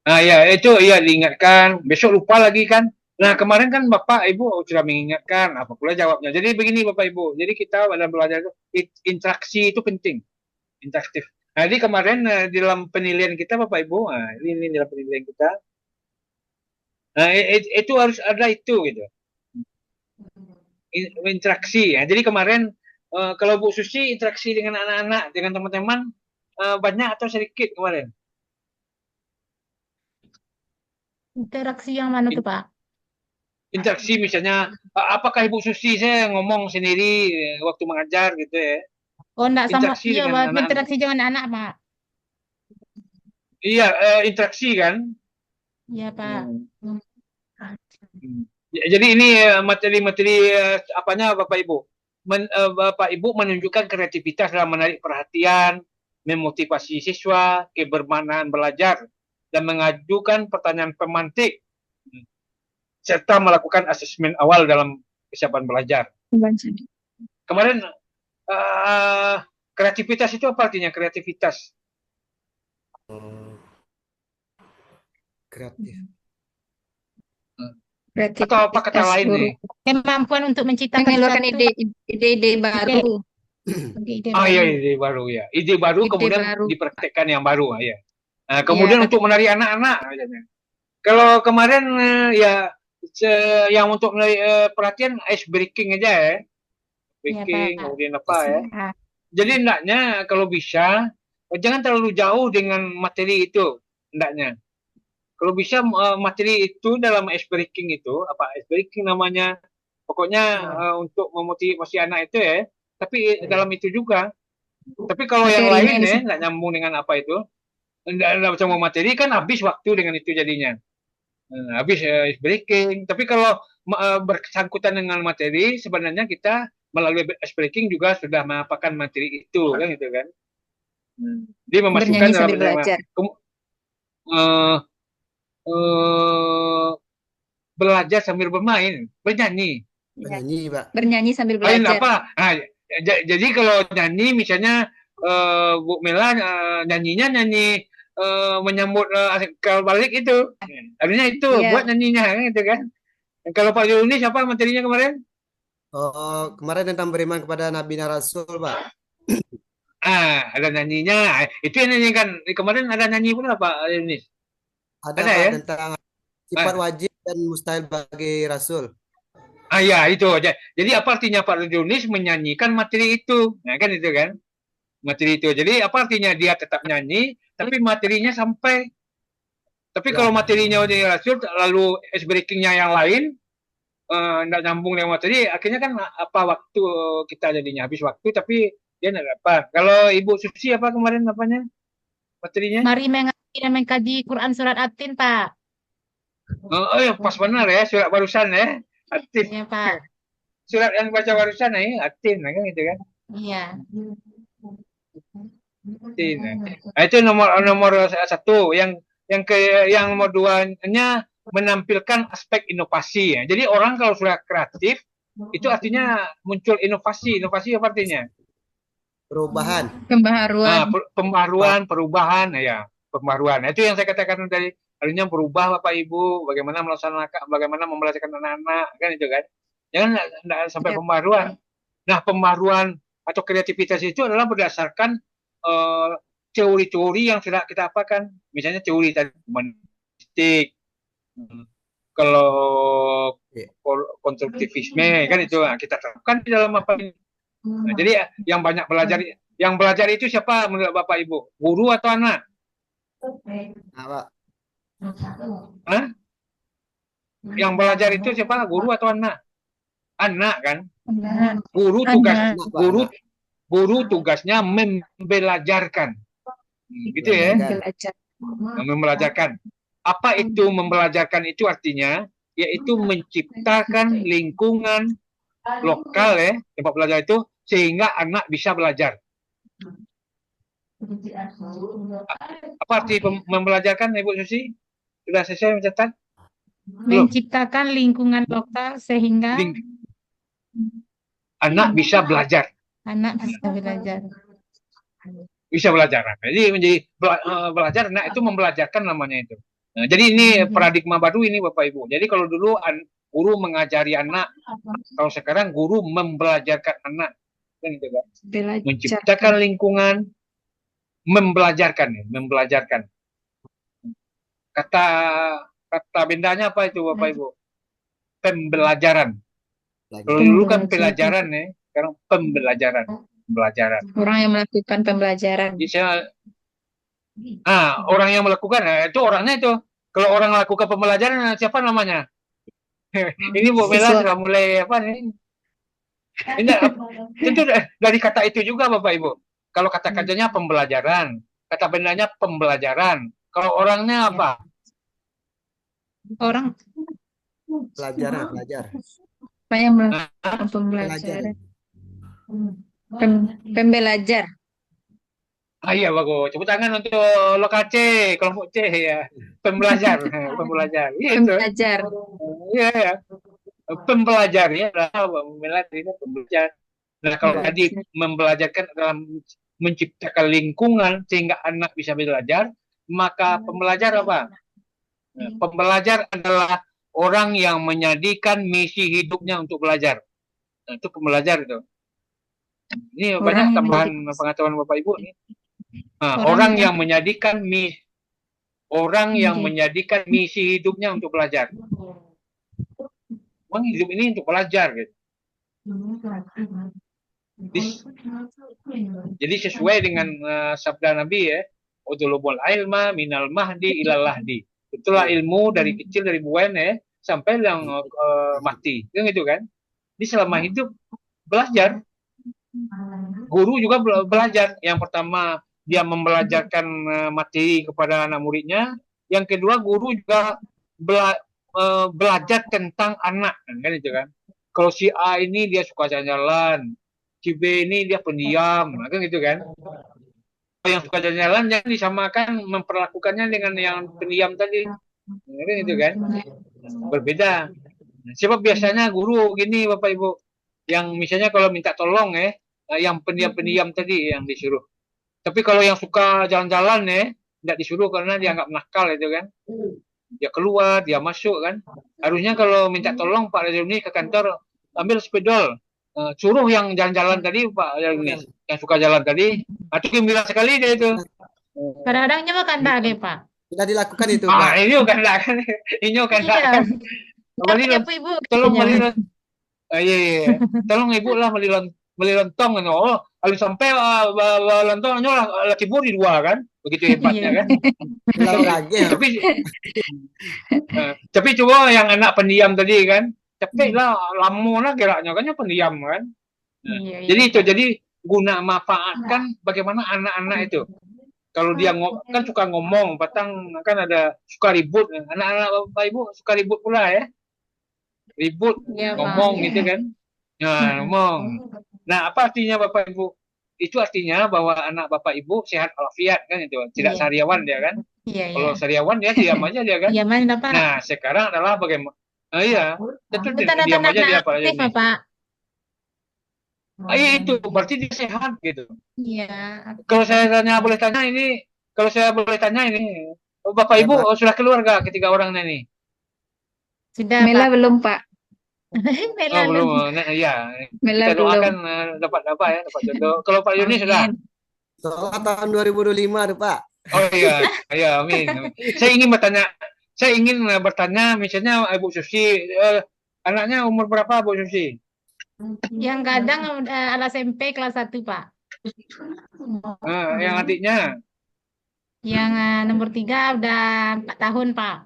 Nah ya itu iya diingatkan. Besok lupa lagi kan. Nah kemarin kan Bapak Ibu sudah mengingatkan apa pula jawabnya. Jadi begini Bapak Ibu. Jadi kita dalam belajar itu interaksi itu penting, interaktif. Nah, jadi kemarin di dalam penilaian kita Bapak Ibu, nah, ini dalam penilaian kita. Nah, itu harus ada itu gitu. Interaksi ya. Jadi kemarin kalau Bu Susi interaksi dengan anak-anak, dengan teman-teman banyak atau sedikit kemarin? Interaksi yang mana tuh Pak? Interaksi misalnya apakah Ibu Susi saya ngomong sendiri waktu mengajar gitu ya. Oh, enggak sama, Interaksi iya dengan Pak, anak-anak. interaksi dengan anak Pak. Iya, interaksi kan. Iya Pak. Hmm. Jadi ini materi-materi apanya Bapak Ibu? Bapak Ibu menunjukkan kreativitas dalam menarik perhatian, memotivasi siswa, kebermanaan belajar, dan mengajukan pertanyaan pemantik, serta melakukan asesmen awal dalam kesiapan belajar. Kemarin kreativitas itu apa artinya kreativitas? Kreatif. Atau apa kata lain nih? Kemampuan untuk menciptakan mengeluarkan sesuatu, ide-ide baru. ide Iya, baru. ide baru ya. Ide baru Ide kemudian baru. dipraktekkan yang baru ya. Nah, kemudian Iya, untuk menarik anak-anak misalnya. Kalau kemarin yang untuk menarik perhatian ice breaking aja ya. Breaking, Pak. kemudian apa ya. Ah, Jadi hendaknya kalau bisa jangan terlalu jauh dengan materi itu hendaknya. Kalau bisa materi itu dalam ice breaking itu apa ice breaking namanya pokoknya untuk memotivasi anak itu ya. Tapi dalam itu juga. Tapi kalau yang lain ya nggak nyambung dengan apa itu, nggak sama materi kan habis waktu dengan itu jadinya. Habis ice breaking. Tapi kalau bersangkutan dengan materi sebenarnya kita melalui ice breaking juga sudah mengapakan materi itu kan gitu kan. Dia memasukkan bernyanyi dalam sambil belajar. Belajar sambil bermain, bernyanyi. Penyanyi, Pak. Bernyanyi sambil Lain belajar. apa? Nah, jadi kalau nyanyi misalnya Bu Mela nyanyinya nyanyi menyambut akal balik itu. Artinya itu Iya. buat nyanyinya kan gitu kan. Kalau Pak Yuni siapa materinya kemarin? Oh, kemarin tentang beriman kepada Nabi dan Rasul, Pak. Ada nyanyinya. Itu yang nyanyikan. Kemarin ada nyanyi pun Pak Yuni? Ada, Ada Pak, ya? tentang sifat wajib dan mustahil bagi Rasul. Ya itu. Jadi apa artinya Pak Yunis menyanyikan materi itu? Nah kan itu kan. Materi itu. Jadi apa artinya dia tetap nyanyi, tapi materinya sampai. Tapi Ya. kalau materinya udah Rasul, lalu ice breakingnya yang lain, nggak nyambung dengan materi, akhirnya kan apa waktu kita jadinya habis waktu, tapi dia nggak dapat. Kalau Ibu Susi apa kemarin apanya materinya? Mari mengaji dan mengkaji Quran surat At-Tin, Pak. Oh ya pas benar ya surat barusan ya, At-Tin. Iya, Pak. Surat yang baca barusan ya, At-Tin kan gitu kan. Iya. At-Tin. Nah, itu nomor satu. Yang nomor duanya menampilkan aspek inovasi ya. Jadi orang kalau sudah kreatif itu artinya muncul inovasi. Inovasi apa artinya? Perubahan. Pembaharuan. Perubahan ya. Pembaharuan. Nah, itu yang saya katakan tadi. Artinya berubah Bapak Ibu, bagaimana melaksanakan, bagaimana membelajarkan anak-anak kan itu kan. Jangan enggak sampai pembaharuan. Nah, pembaharuan atau kreativitas itu adalah berdasarkan teori-teori yang sudah kita apakan. Misalnya teori tadi humanistik, kalau Iya. konstruktivisme kan itu kita terapkan di dalam apa ini. Nah, jadi yang belajar itu siapa menurut Bapak Ibu? Guru atau anak? Nah, Pak. Hah? Yang belajar itu siapa? Guru atau anak? Anak kan? Guru tugas Anak, Pak, guru anak. guru tugasnya membelajarkan. Gitu ya. Belajar. Membelajarkan. Apa itu membelajarkan itu artinya? Yaitu menciptakan lingkungan lokal ya, tempat belajar itu sehingga anak bisa belajar. Apa arti membelajarkan Ibu Susi? Sudah selesai mencatat? Belum. Menciptakan lingkungan lokal sehingga Anak bisa belajar. anak bisa belajar. Bisa belajar. Jadi menjadi belajar, anak itu membelajarkan namanya itu. Nah, jadi ini paradigma baru ini Bapak Ibu. Jadi kalau dulu guru mengajari anak, kalau sekarang guru membelajarkan anak. Kan gitu kan? Menciptakan lingkungan, membelajarkan. Kata bendanya apa itu Bapak Ibu? Pembelajaran. Kalau dulu kan pelajaran ya, sekarang pembelajaran. Orang yang melakukan pembelajaran. Jadi orang yang melakukan, itu orangnya itu. Kalau orang melakukan pembelajaran, siapa namanya? Ini Bu Mela sudah mulai apa nih? Ini tentu dari kata itu juga Bapak Ibu. Kalau kata kerjanya pembelajaran, kata bendanya pembelajaran. Kalau orangnya apa? Orang Belajar. Apa yang melakukan pembelajaran? Pembelajar. Iya bagus. Tepuk tangan untuk lokal C, kelompok C ya. Pembelajar. Iya itu. Pembelajar. Iya. Pembelajar ya pembelajar. Nah kalau tadi membelajarkan dalam menciptakan lingkungan sehingga anak bisa belajar, maka pembelajar apa? Pembelajar adalah orang yang menjadikan misi hidupnya untuk belajar. Nah, itu pembelajar itu. Ini banyak tambahan pengetahuan Bapak Ibu nih. Orang yang menjadikan misi hidupnya untuk belajar. Memang hidup ini untuk belajar gitu. Jadi sesuai dengan sabda Nabi ya, utulubul ilma minal mahdi ilal lahdi. Itulah ilmu dari kecil dari buan ya sampai yang mati. Kan gitu kan? Jadi selama hidup belajar. Guru juga belajar. Yang pertama dia membelajarkan materi kepada anak muridnya. Yang kedua guru juga belajar tentang anak kan itu kan. Kalau si A ini dia suka jalan-jalan, si B ini dia pendiam, kan gitu kan. Yang suka jalan-jalan jangan disamakan memperlakukannya dengan yang pendiam tadi, kan gitu kan. Berbeda. Sebab biasanya guru gini Bapak Ibu, yang misalnya kalau minta tolong yang pendiam-pendiam tadi yang disuruh. Tapi kalau yang suka jalan-jalan tidak disuruh karena dianggap nakal itu kan. Dia keluar, dia masuk kan. Harusnya kalau minta tolong Pak Rajuni ke kantor, ambil spidol. Suruh yang jalan-jalan tadi Pak Rajuni, yang suka jalan tadi. Itu gembira sekali dia itu. Kadang-kadangnya makan daging Pak. Sudah dilakukan itu Pak. Ini kan kan. Ini kan Iya. Beli Ibu. tolong beli iya. Tolong Ibu lah beli lontong kan. Oh, kalau sampai lontongnya lah kibur di dua kan. Begitu hebatnya kan. Tapi coba yang anak pendiam tadi kan. Capek lah, lama lah geraknya kan pendiam kan. Jadi itu jadi guna manfaatkan bagaimana anak-anak itu. Kalau dia kan suka ngomong, patang kan ada suka ribut. Anak-anak Bapak Ibu suka ribut pula ya. Ribut, ngomong gitu kan. Nah, ngomong. Nah, apa artinya Bapak Ibu? Itu artinya bahwa anak Bapak Ibu sehat walafiat kan itu. Tidak sariawan dia kan. Kalau sariawan dia diam aja dia kan. Nah, sekarang adalah bagaimana? Iya, tentu diam aja dia Pak. Iya itu berarti dia sehat gitu. Iya. Kalau saya boleh tanya ini, Bapak Ibu sudah keluar gak ketiga orangnya nih? Sudah. Mela belum Pak. Mela belum. Iya. Mela kita doakan dapat apa ya, dapat jodoh. Kalau Pak Yuni sudah. Sekolah tahun 2025 tuh Pak. Oh iya, iya, amin. Saya ingin bertanya, misalnya Ibu Susi, anaknya umur berapa Bu Susi? Yang kadang udah ala SMP kelas 1, Pak. Yang adiknya? Yang nomor 3 udah 4 tahun, Pak.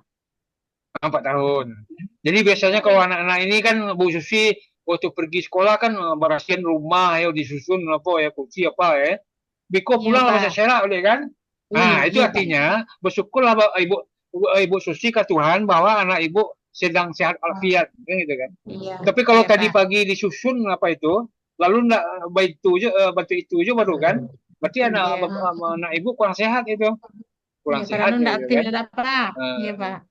4 tahun. Jadi biasanya kalau anak-anak ini kan Bu Susi waktu pergi sekolah kan bersihin rumah ya, disusun apa ya, kursi apa ya. Biko Iya, pulang Pak. masih serak udah kan. Nah, itu Iya, Pak. artinya bersyukurlah Ibu Susi ke Tuhan bahwa anak Ibu sedang sehat walafiat kan gitu kan. Iya. Tapi kalau Iya, tadi Pak. pagi disusun apa itu, lalu enggak bantu itu aja baru kan. Berarti Iya. anak Ibu kurang sehat itu. Kurang Iya, sehat padahal enggak gitu aktif, kan. enggak, Pak. Eh, Iya, Pak.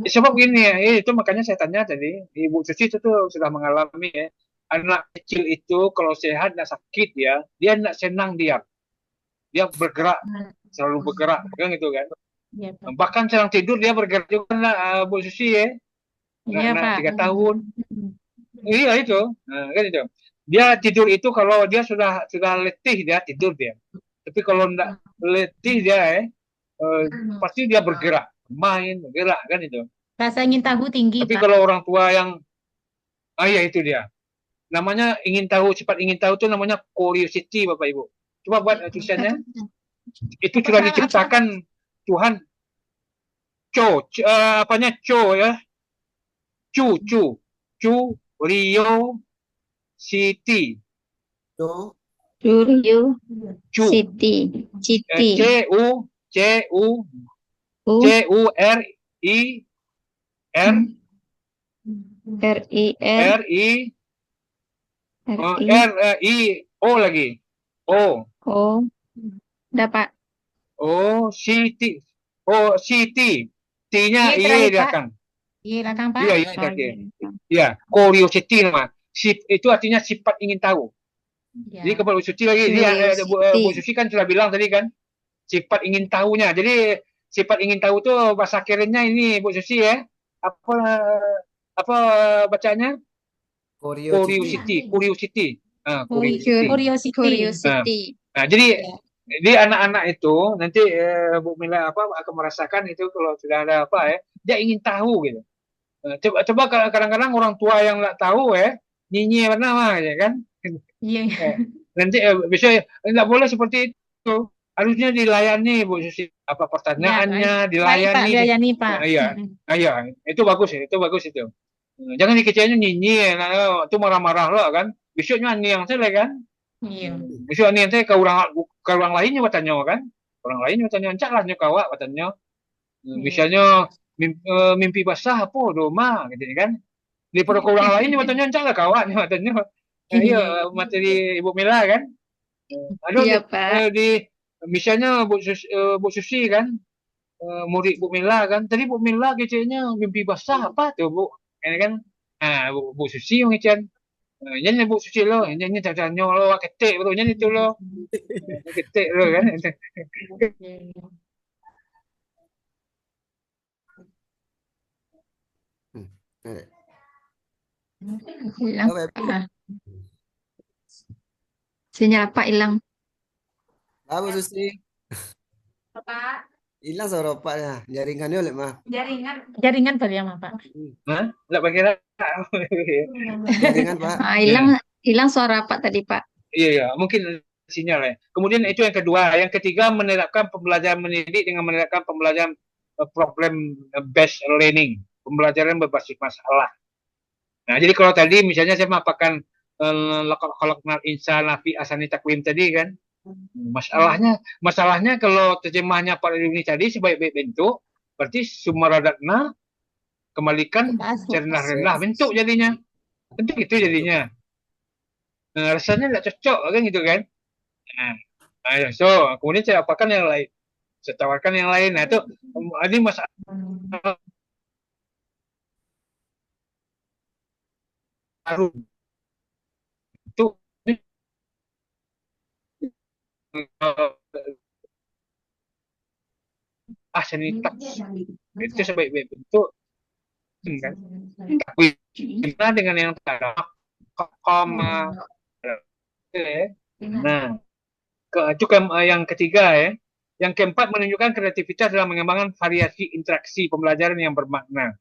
Sebab gini ya, itu makanya saya tanya tadi, Ibu Suci itu tuh sudah mengalami ya, anak kecil itu kalau sehat nggak sakit ya, dia nggak senang diam, dia bergerak, selalu bergerak, kan gitu kan. Iya, Pak. Bahkan sedang tidur dia bergerak juga, Bu Suci ya, Iya, anak Pak. 3 tahun, iya itu, kan itu. Dia tidur itu kalau dia sudah letih dia tidur dia, tapi kalau nggak letih dia pasti dia bergerak, main, bergerak kan itu. Rasa ingin tahu tinggi, Tapi Pak. kalau orang tua yang ya itu dia. Namanya cepat ingin tahu itu namanya curiosity Bapak Ibu. Coba buat tulisannya. Itu sudah diciptakan Tuhan. Apanya ya? Rio City. Curiosity. C U R I R I O lagi. Oh, dapat. City. City. T-nya Iya, I terakhir, di Pak. belakang. Iya, belakang, Pak. Iya, terakhir. Ya, curiosity nama. Itu artinya sifat ingin tahu. Iya. Jadi kepada Bu Suci lagi, Bu Suci kan sudah bilang tadi kan, sifat ingin tahunya. Jadi sifat ingin tahu tuh bahasa kerennya ini Bu Suci ya. Apa bacanya? Curiosity. Curiosity. Curiosity. Nah, jadi anak-anak itu nanti Bu Mila akan merasakan itu kalau sudah ada apa ya, dia ingin tahu gitu. Coba kadang-kadang orang tua yang nggak tahu nyinyi apa nama ya kan. Iya. Nanti besok nggak boleh seperti itu. Harusnya dilayani Bu Susi. Apa pertanyaannya Baik, Pak. dilayani. Dilayani, Pak. Iya, itu bagus ya, itu bagus itu. Jangan dikecilnya nyinyi, itu marah-marah loh kan. Besoknya yang saya kan. Iya. Besok saya ke orang lainnya bertanya kan. Orang lain bertanya cak lah nyokawak bertanya. Misalnya mimpi basah apa doma gitu kan. Di ke orang lain bertanya cak lah kawak bertanya. Iya, materi Ibu Mila kan. Aduh, Iya, Pak. misalnya Bu Susi kan, murid Bu Mila kan. Tadi Bu Mila kecilnya mimpi basah apa tuh Bu? Ini kan, Bu Susi yang kecil. Nyanyi Bu Susi lo, nyanyi tanya lo, ketik betul nyanyi itu lo, ketik lo kan. Hilang. Sinyal Pak hilang. Bu Susi. Pak. Hilang suara Paknya. Jaringannya oleh mah. Jaringan Pak ya, Pak. Hah? Enggak pakai Jaringan, Pak. Hilang suara Pak tadi, Pak. Iya, mungkin sinyal ya. Kemudian itu yang kedua, yang ketiga menerapkan pembelajaran mendidik dengan menerapkan pembelajaran problem based learning, pembelajaran berbasis masalah. Nah, jadi kalau tadi misalnya saya mengapakan khalaqnal insana fi ahsani taqwim tadi kan. Masalahnya kalau terjemahnya Pak ini tadi sebaik-baik bentuk, berarti sumaradatna kembalikan serendah-rendah bentuk jadinya. Bentuk itu jadinya. Rasanya tidak cocok kan gitu kan. So kemudian saya apakan yang lain. Saya tawarkan yang lain. Nah itu ini masalah baru itu sanitas itu sebaik-baik bentuk kan. Gimana dengan yang koma. Nah, yang ketiga ya. Yang keempat, menunjukkan kreativitas dalam mengembangkan variasi interaksi pembelajaran yang bermakna.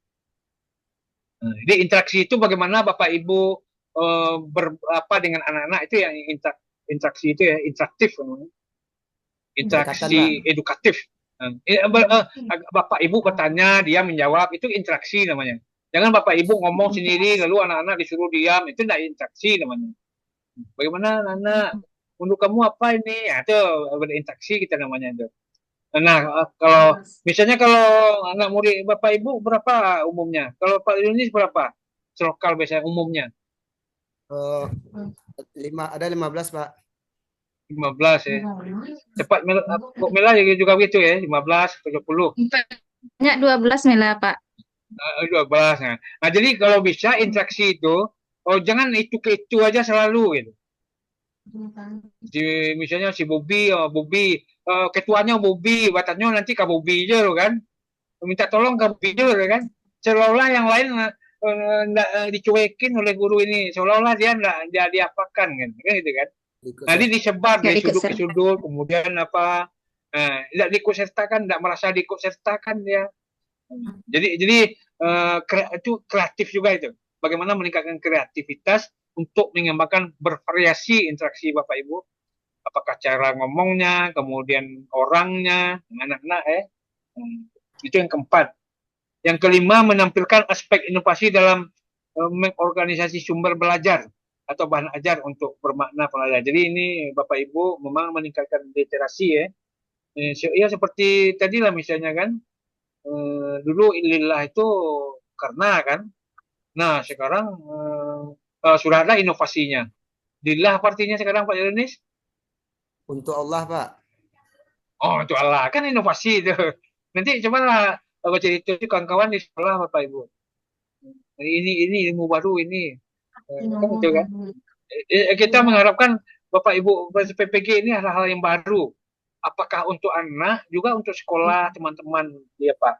Nah, jadi interaksi itu bagaimana Bapak Ibu dengan anak-anak itu yang interaksi itu ya, interaktif, interaksi edukatif. Bapak Ibu bertanya, dia menjawab, itu interaksi namanya. Jangan Bapak Ibu ngomong sendiri lalu anak-anak disuruh diam, itu tidak interaksi namanya. Bagaimana anak, untuk kamu apa ini? Ya, itu berinteraksi kita namanya itu. Nah, kalau misalnya kalau anak murid Bapak Ibu berapa umumnya? Kalau Pak Yunis berapa? Selokal biasanya umumnya. Ada 15, Pak. 15 ya. Cepat kok Mela juga begitu ya, 15 30. Banyak 12 Mela, Pak. 12 ya. Nah, jadi kalau bisa interaksi itu jangan itu ke itu aja selalu gitu. Misalnya si Bobby, ketuanya Bobby, batannya nanti Kak Bobby aja loh kan. Minta tolong Kak Bobby aja loh kan. Seolah-olah yang lain dicuekin oleh guru ini, seolah-olah dia enggak diapakan kan gitu kan. Nanti disebar dari sudut ke sudut, kemudian apa? Tidak diikutsertakan, tidak merasa diikutsertakan dia. Jadi itu kreatif juga itu. Bagaimana meningkatkan kreativitas untuk mengembangkan bervariasi interaksi Bapak Ibu. Apakah cara ngomongnya, kemudian orangnya, anak-anak itu yang keempat. Yang kelima, menampilkan aspek inovasi dalam mengorganisasi sumber belajar atau bahan ajar untuk bermakna pelajar. Jadi ini Bapak Ibu memang meningkatkan literasi ya. Ya seperti tadi lah misalnya kan, dulu lillah itu karena kan. Nah sekarang sudah ada inovasinya. Lillah artinya sekarang Pak Yunis? Untuk Allah, Pak. Oh, untuk Allah. Kan inovasi itu. Nanti cobalah baca cerita itu kawan-kawan di sekolah Bapak Ibu. Ini ilmu baru ini. Kan itu kan. Kita mengharapkan Bapak Ibu PPG ini hal-hal yang baru. Apakah untuk anak, juga untuk sekolah, teman-teman dia Pak.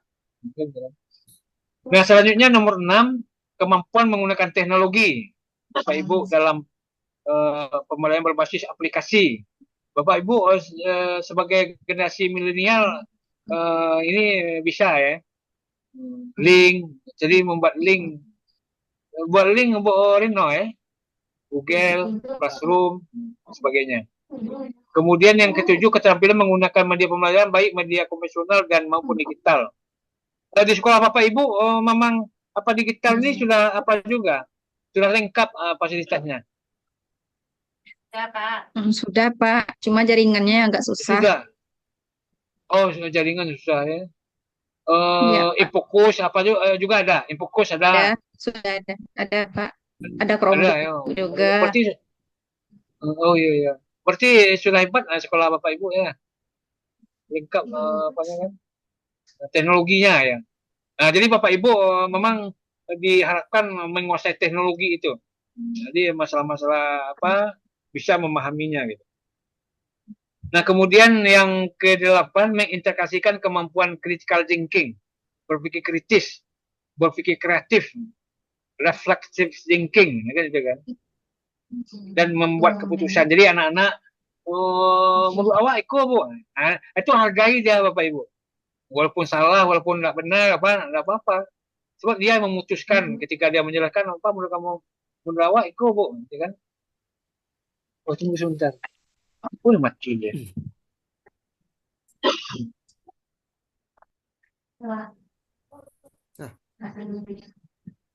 Nah selanjutnya nomor 6, kemampuan menggunakan teknologi. Bapak Ibu dalam pembelajaran berbasis aplikasi. Bapak Ibu sebagai generasi milenial ini bisa ya. Link, jadi membuat link. Buat link buat Rino ya. Google, Classroom, sebagainya. Kemudian yang ketujuh, keterampilan menggunakan media pembelajaran baik media konvensional dan maupun digital. Di sekolah Bapak Ibu memang apa digital ini sudah apa juga? Sudah lengkap fasilitasnya. Ya, Pak. Sudah, Pak. Cuma jaringannya agak susah. Sudah. Oh, jaringan susah ya. Iya, Pak. Infokus apa juga ada. Infokus ada. Sudah ada. Ada, Pak. Ada Chromebook juga. Berarti iya. Berarti sudah hebat sekolah Bapak Ibu ya. Lengkap kan? Teknologinya ya. Nah, jadi Bapak Ibu memang diharapkan menguasai teknologi itu. Jadi masalah-masalah apa bisa memahaminya gitu. Nah, kemudian yang ke-8, mengintegrasikan kemampuan critical thinking, berpikir kritis, berpikir kreatif, reflective thinking, gitu kan. Dan membuat keputusan. Jadi anak-anak menurut awak ikut Bu. Nah, itu hargai dia Bapak Ibu. Walaupun salah, walaupun tidak benar, tidak apa-apa. Sebab dia memutuskan ketika dia menjelaskan apa menurut kamu, menurut awak ikut Bu, gitu kan. Oh, tunggu sebentar. Udah mati dia.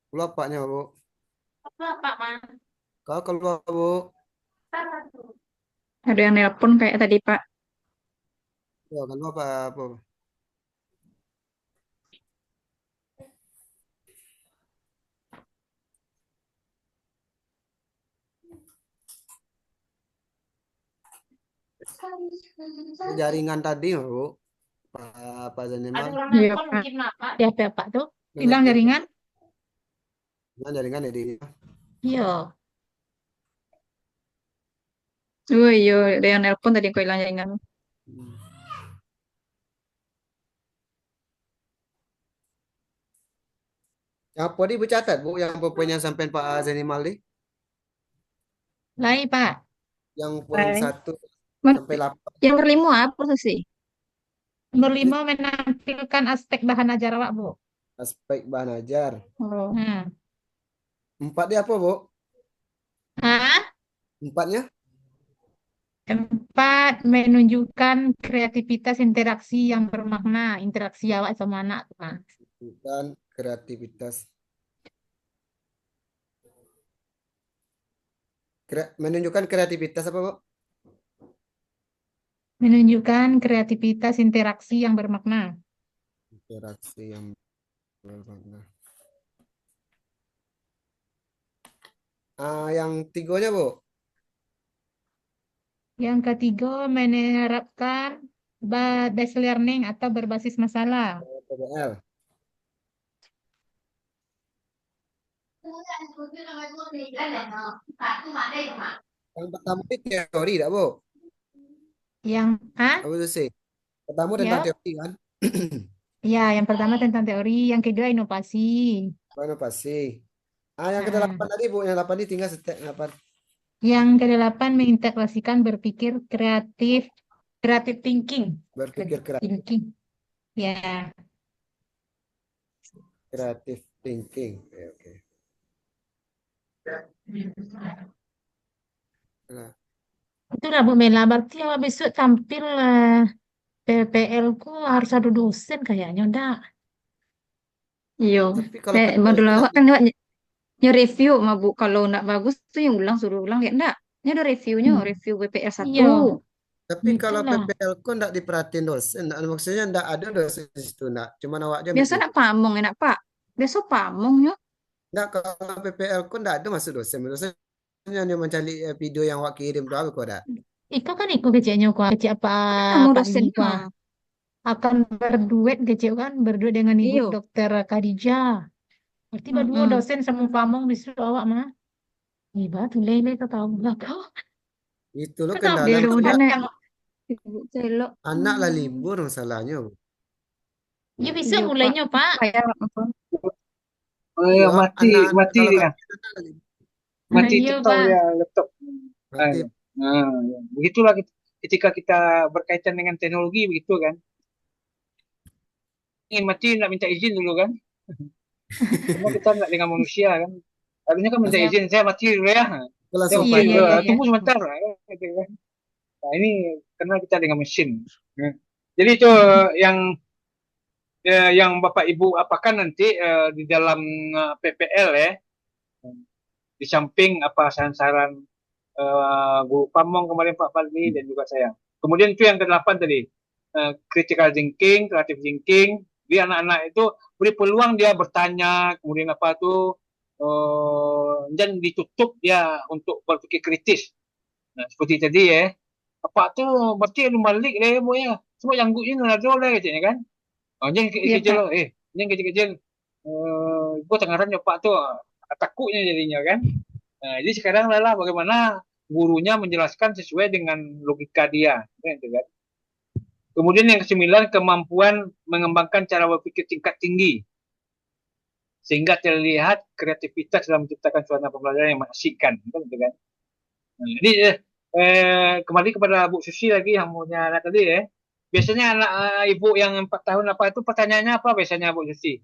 Keluar Paknya, Bu. Pak, Man. Kau keluar, Bu. Ada yang nelpon kayak tadi, Pak. Ya, keluar Pak. Bu. Jaringan tadi, Bu. Pak Zaniman. Iya, Pak. Di HP Pak tuh hilang jaringan. Jaringan ya di. Iya. Oh iya, ada yang nelpon tadi kok hilang jaringan. Yang apa di catat Bu, yang poinnya sampai Pak Zanimal di? Lai, Pak. Yang poin 1 Men- sampai 8 Yang berlima apa sih? Nomor 5 menampilkan aspek bahan ajar awak, Bu. aspek bahan ajar. Oh. Hmm. 4 dia apa, Bu? Hah? 4-nya? 4 menunjukkan kreativitas interaksi yang bermakna, interaksi awak sama anak. Nah, Bukan kreativitas. Menunjukkan kreativitas apa, Bu? menunjukkan kreativitas interaksi yang bermakna. Interaksi yang bermakna. Yang tiganya, Bu? Yang ketiga, menerapkan based learning atau berbasis masalah. PBL. Yang pertama ini teori, tak, Bu? Yang Apa itu sih? Pertama tentang ya, teori kan? ya, yang pertama tentang teori, yang kedua inovasi. Inovasi. Yang Nah, ke-8 tadi, Bu. Yang 8 ini tinggal step 8. yang kedelapan mengintegrasikan berpikir kreatif, creative thinking, Berpikir kreatif. thinking. Ya, Creative thinking. Oke, oke. Nah, itulah Bu Mela. Berarti awak besok tampil PPL ku harus ada dosen kayaknya, enggak? Iya. tapi kalau PPL Modul itu awak kan nge-review mah Bu. Kalau nak bagus tuh yang ulang suruh ulang ya enggak. Ini ada reviewnya, Hmm. review BPL 1. Iya, tapi kalau itulah. PPL kok enggak diperhatiin dosen, maksudnya enggak ada dosen di situ, enggak. Cuman awak aja ambil Biasa video. nak pamong enak Pak. Besok pamong ya. Enggak, kalau PPL kok enggak ada masuk dosen. Dosen hanya mencari video yang awak kirim doang kok ada. Iko kan iko keceknya ku, kecek apa Kamu Pak Lee ku dosennya. akan berduet kecek kan, berduet dengan Ibu Iya. Dokter Khadijah. Berarti berdua Mm-mm. dosen sama pamong disuruh awak mah. Iba tuh lele tuh tahu nggak kau? Itu loh Kenapa kendala Dia udah masalah nek yang Ibu celok. anak lah libur masalahnya. ya bisa Iya Pak. mulainya Pak? Kayak Iya, Mati anak-anak mati kalau dia, kami anak lah libur. mati Iya total Pak. dia laptop. Ah, Mati. ya. Ya. Begitulah ketika kita berkaitan dengan teknologi begitu kan. Ingin mati nak minta izin dulu kan. Karena kita nggak dengan manusia kan. Harusnya kan minta Iya, izin, saya mati dulu ya. Aku Saya langsung mati iya, iya, dulu, panggil. iya, iya. tunggu sebentar. Gitu kan. Nah, ini karena kita dengan mesin. Ya. Jadi itu yang Bapak Ibu apakan nanti di dalam PPL ya. Di samping apa saran-saran Bu Pamong kemarin Pak Fadli dan juga saya. Kemudian itu yang ke-8 tadi, critical thinking, creative thinking. Di anak-anak itu beri peluang dia bertanya, kemudian apa tuh, dan ditutup dia untuk berpikir kritis. Nah, seperti tadi ya, apa tuh berarti balik lah ya Bu ya. Semua yang gue ini ada lah katanya kan. Oh, jangan Iya kecil-kecil Pak. loh, jangan kecil-kecil. Gue tenggarannya Pak tuh takutnya jadinya kan. Nah, jadi sekarang adalah bagaimana gurunya menjelaskan sesuai dengan logika dia. Gitu kan. Kemudian yang ke-9, kemampuan mengembangkan cara berpikir tingkat tinggi. Sehingga terlihat kreativitas dalam menciptakan suasana pembelajaran yang mengasihkan. Gitu kan. Nah, jadi kembali kepada Bu Susi lagi yang punya anak tadi ya. Biasanya anak ibu yang 4 tahun apa itu pertanyaannya apa biasanya Bu Susi?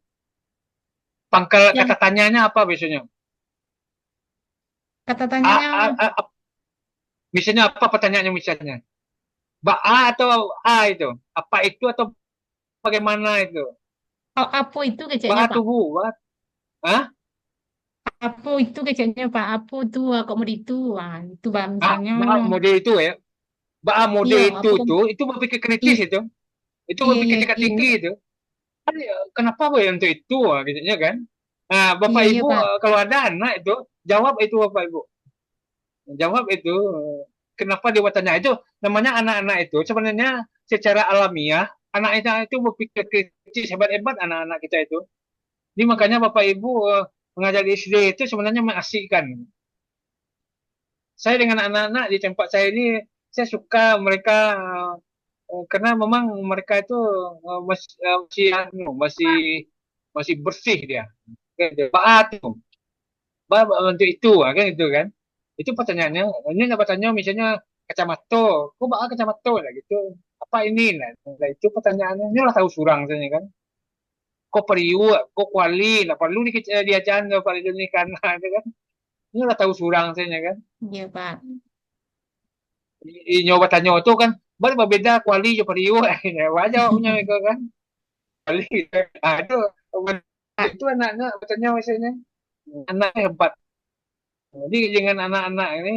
Pangkal Yang kata tanyanya apa biasanya? kata A, tanyanya a, a, a, misalnya apa pertanyaannya misalnya? A atau A itu? Apa itu atau bagaimana itu? apa itu keceknya Ba Pak? tubuh, ba. Hah? Apa itu keceknya Pak? Apa tuh kok mau itu? Wah, itu Pak misalnya. Ba mode itu ya. Ba mode Iya, itu apa itu berpikir kritis itu. Itu berpikir iya tingkat itu. tinggi itu. Kenapa Boy untuk itu gitu kan? Nah, Bapak Iya, iya Ibu Pak. kalau ada anak itu jawab itu Bapak Ibu. Jawab itu kenapa dia bertanya itu namanya anak-anak itu sebenarnya secara alamiah anak itu berpikir kritis hebat-hebat anak-anak kita itu. Jadi makanya Bapak Ibu mengajar di SD itu sebenarnya mengasihkan. Saya dengan anak-anak di tempat saya ini saya suka mereka karena memang mereka itu masih masih bersih dia. Baat tuh, untuk itu kan itu kan. Itu pertanyaannya. Ini nggak bertanya misalnya kacamata, kok bakal kacamata lah gitu. Apa ini lah? Nah, itu pertanyaannya. Ini lah tahu surang saya kan. Kok periu, kok kuali, lah perlu diajaran Pak Ridho ini karena itu kan. Ini lah tahu surang saya kan. Iya, Pak. Nyoba tanya itu kan, berbeda kuali jo periu, wajar punya mereka kan. Kuali, itu anaknya bertanya misalnya, anaknya hebat. Jadi dengan anak-anak ini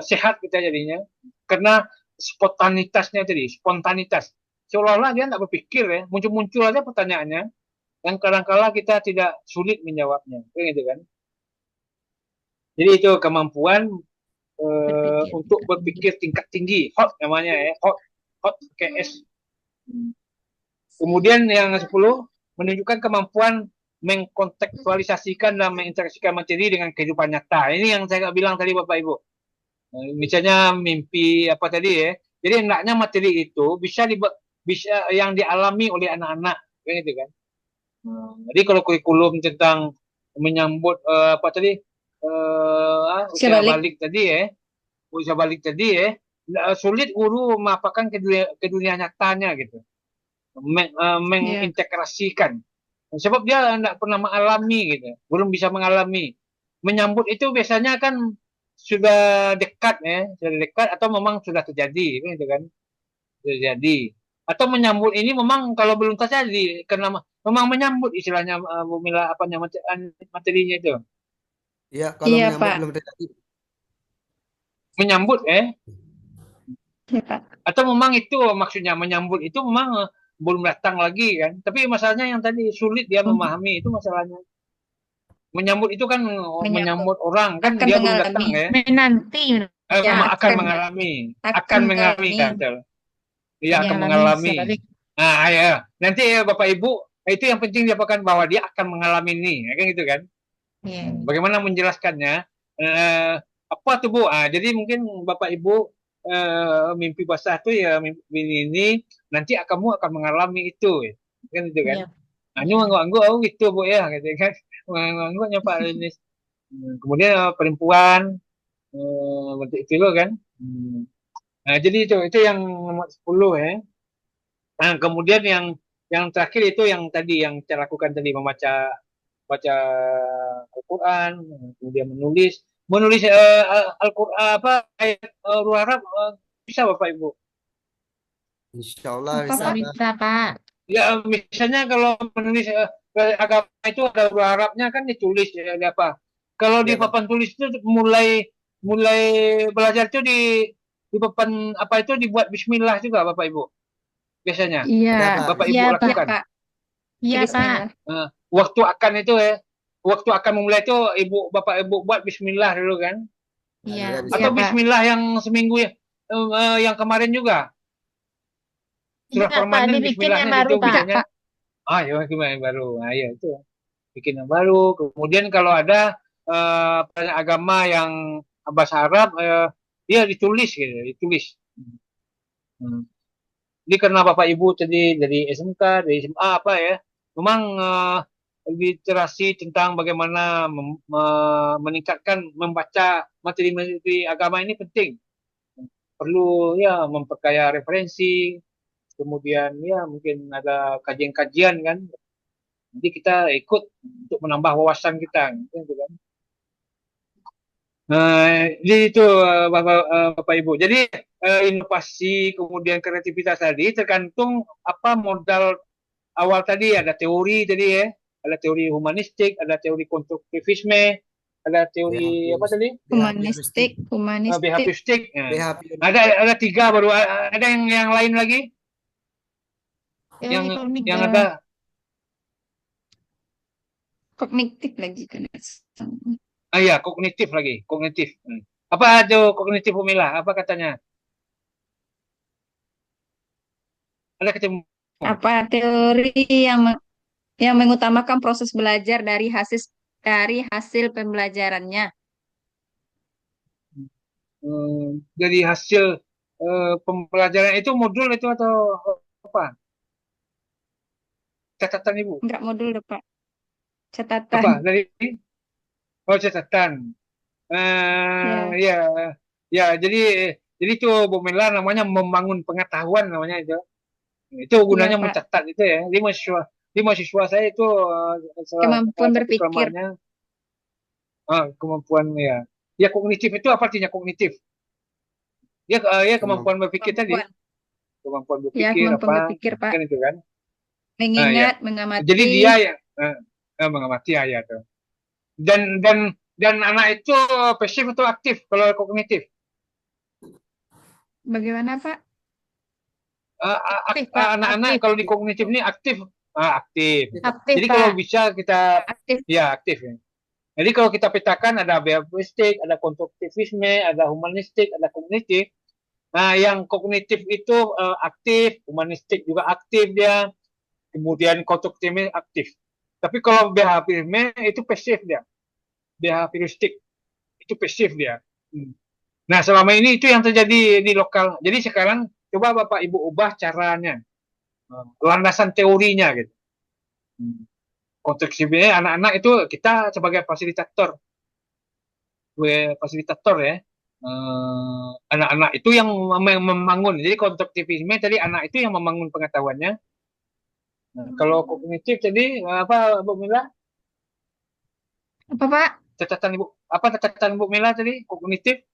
sehat kita jadinya, karena spontanitasnya tadi, spontanitas. Seolah-olah dia tidak berpikir ya, muncul-muncul aja pertanyaannya, yang kadang-kala kita tidak sulit menjawabnya, kayak gitu kan. Jadi itu kemampuan Berpikir untuk tingkat tinggi. berpikir tingkat tinggi, hot namanya ya, hot KS. Kemudian yang 10 menunjukkan kemampuan mengkontekstualisasikan dan menginteraksikan materi dengan kehidupan nyata. Ini yang saya bilang tadi Bapak Ibu. Misalnya mimpi apa tadi ya. Jadi hendaknya materi itu bisa yang dialami oleh anak-anak, kan gitu kan. Jadi kalau kurikulum tentang menyambut apa tadi usia balik tadi ya, usia balik tadi ya, sulit guru memaparkan ke dunia nyatanya gitu, mengintegrasikan. Sebab dia tidak pernah mengalami gitu, belum bisa mengalami. Menyambut itu biasanya kan sudah dekat ya, sudah dekat atau memang sudah terjadi, kan gitu kan, terjadi. Atau menyambut ini memang kalau belum terjadi, karena memang menyambut istilahnya Bu Mila apa namanya materinya itu. Iya, kalau Iya, menyambut Pak. belum terjadi. Menyambut Iya, Pak. atau memang itu maksudnya menyambut itu memang belum datang lagi kan. Tapi masalahnya yang tadi sulit dia memahami itu masalahnya. Menyambut itu kan menyambut orang kan Akan dia belum mengalami. datang ya. Menanti. Ya, Akan mengalami. Akan mengalami kan. Iya, Mengalami akan bisa mengalami. balik. Nah, ya. Nanti ya Bapak Ibu, itu yang penting diapakan bahwa dia akan mengalami ini, ya, kan gitu kan. Iya. Bagaimana menjelaskannya? Apa tuh Bu? Jadi mungkin Bapak Ibu mimpi basah tuh ya mimpi ini nanti kamu akan mengalami itu, ya. Kan gitu kan. Iya. Nah, ini ngangguk gitu Bu ya, gitu kan. Ngangguknya Pak Lenis. Kemudian perempuan bentuk itu loh kan. Nah, jadi itu yang nomor 10 ya. Nah, kemudian yang terakhir itu yang tadi yang saya lakukan tadi baca Al-Quran, kemudian menulis Al-Quran apa ayat huruf Arab bisa Bapak Ibu. Insya Allah Apa, bisa, Pak? Pak. Bisa, Pak. Ya misalnya kalau menulis agama itu ada huruf Arabnya kan ditulis ya ada apa. Kalau di Ya, Pak. papan tulis itu mulai belajar itu di papan apa itu dibuat Bismillah juga Bapak Ibu biasanya. Iya. Ada, Pak. Bapak Iya, Ibu Pak. lakukan. Pak. Iya, Pak. Bismillah. Waktu akan itu ya, waktu akan memulai itu Bapak Ibu buat Bismillah dulu kan. Iya. Ya, bisa. Atau Iya, Pak. Bismillah yang seminggu yang kemarin juga. Surah Enggak, Pak. permanen Dibikin Bismillahnya yang baru, itu Pak. biasanya. Ya yang baru. Ya itu. Bikin yang baru. Kemudian kalau ada agama yang bahasa Arab, dia ditulis gitu, ditulis. Jadi karena Bapak Ibu tadi dari SMK, dari SMA apa ya, memang literasi tentang bagaimana meningkatkan membaca materi-materi agama ini penting. Perlu ya memperkaya referensi, kemudian ya mungkin ada kajian-kajian kan. Jadi kita ikut untuk menambah wawasan kita, gitu kan. Jadi itu Bapak Ibu. Jadi inovasi kemudian kreativitas tadi tergantung apa modal awal tadi ada teori tadi ya, ada teori humanistik, ada teori konstruktivisme, ada teori apa tadi? Humanistik. Behavioristik. BHP. Ada 3 baru ada yang lain lagi yang ada Kognitif lagi kan. iya kognitif lagi, kognitif. Apa itu kognitif Umila? Apa katanya? Ada ketemu Apa teori yang mengutamakan proses belajar dari hasil pembelajarannya. dari hasil pembelajaran itu modul itu atau apa? Catatan Ibu? Enggak modul, Pak. Catatan. Apa? Dari catatan. Ya, Ya, jadi itu Bu Mela namanya membangun pengetahuan namanya itu. Itu Iya, gunanya Pak. mencatat itu ya. Di mahasiswa saya itu salah Kemampuan satu berpikir. kelemahannya kemampuan ya. Ya kognitif itu apa artinya kognitif? Ya Kemampuan kemampuan berpikir tadi, Kemampuan. kemampuan Ya, berpikir kemampuan apa berpikir, Pak. kan itu kan. Nah ya. Mengingat, Jadi mengamati. dia yang mengamati ya tuh. Dan anak itu pasif atau aktif kalau kognitif? Bagaimana, Pak? Aktif, Pak. Anak-anak Aktif. kalau di kognitif ini aktif. Aktif. Aktif, Jadi kalau Pak. bisa kita Aktif. ya aktif ya. Jadi kalau kita petakan ada behavioristik, ada konstruktivisme, ada humanistik, ada kognitif. Nah, yang kognitif itu aktif, humanistik juga aktif dia, kemudian konstruktivisme aktif. Tapi kalau behaviorisme itu pasif dia, behavioristik itu pasif dia. Nah, selama ini itu yang terjadi di lokal. Jadi sekarang coba Bapak Ibu ubah caranya, landasan teorinya gitu. Konteks ini anak-anak itu kita sebagai fasilitator ya. Anak-anak itu yang membangun. Jadi konstruktivisme tadi anak itu yang membangun pengetahuannya. Nah, kalau kognitif tadi apa Bu Mila? Apa, Pak? Catatan Bu Mila tadi kognitif?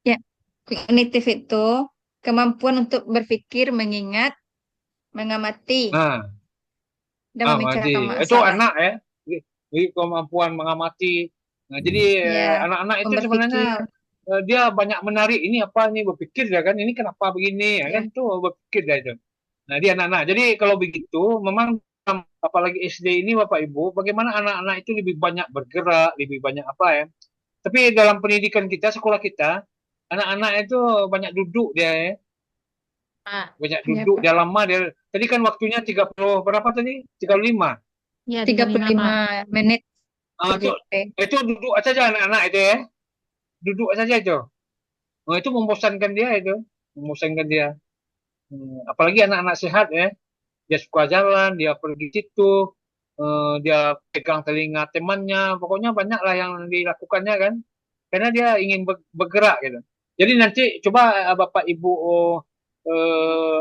Ya, kognitif itu kemampuan untuk berpikir, mengingat, mengamati, Nah, dan memecahkan itu masalah. anak ya. Jadi kemampuan mengamati. Nah, jadi Ya, anak-anak itu sebenarnya berpikir. dia banyak menari ini apa nih berpikir ya kan ini kenapa begini ya Ya, kan tuh berpikir dia itu. Nah, dia anak-anak. Jadi kalau begitu memang apalagi SD ini Bapak Ibu, bagaimana anak-anak itu lebih banyak bergerak, lebih banyak apa ya. Tapi dalam pendidikan kita, sekolah kita, anak-anak itu banyak duduk dia ya. Pak. Banyak ya, duduk, Pak. dia lama dia. Tadi kan waktunya 30 berapa tadi? 35. Ya, 35, 35 Pak. menit Itu, PJP. itu duduk saja anak-anak itu ya. Duduk saja itu. Nah, itu membosankan dia itu. Membosankan dia. Apalagi anak-anak sehat ya. Dia suka jalan, dia pergi situ, dia pegang telinga temannya, pokoknya banyak lah yang dilakukannya kan, karena dia ingin bergerak gitu. Jadi nanti coba Bapak Ibu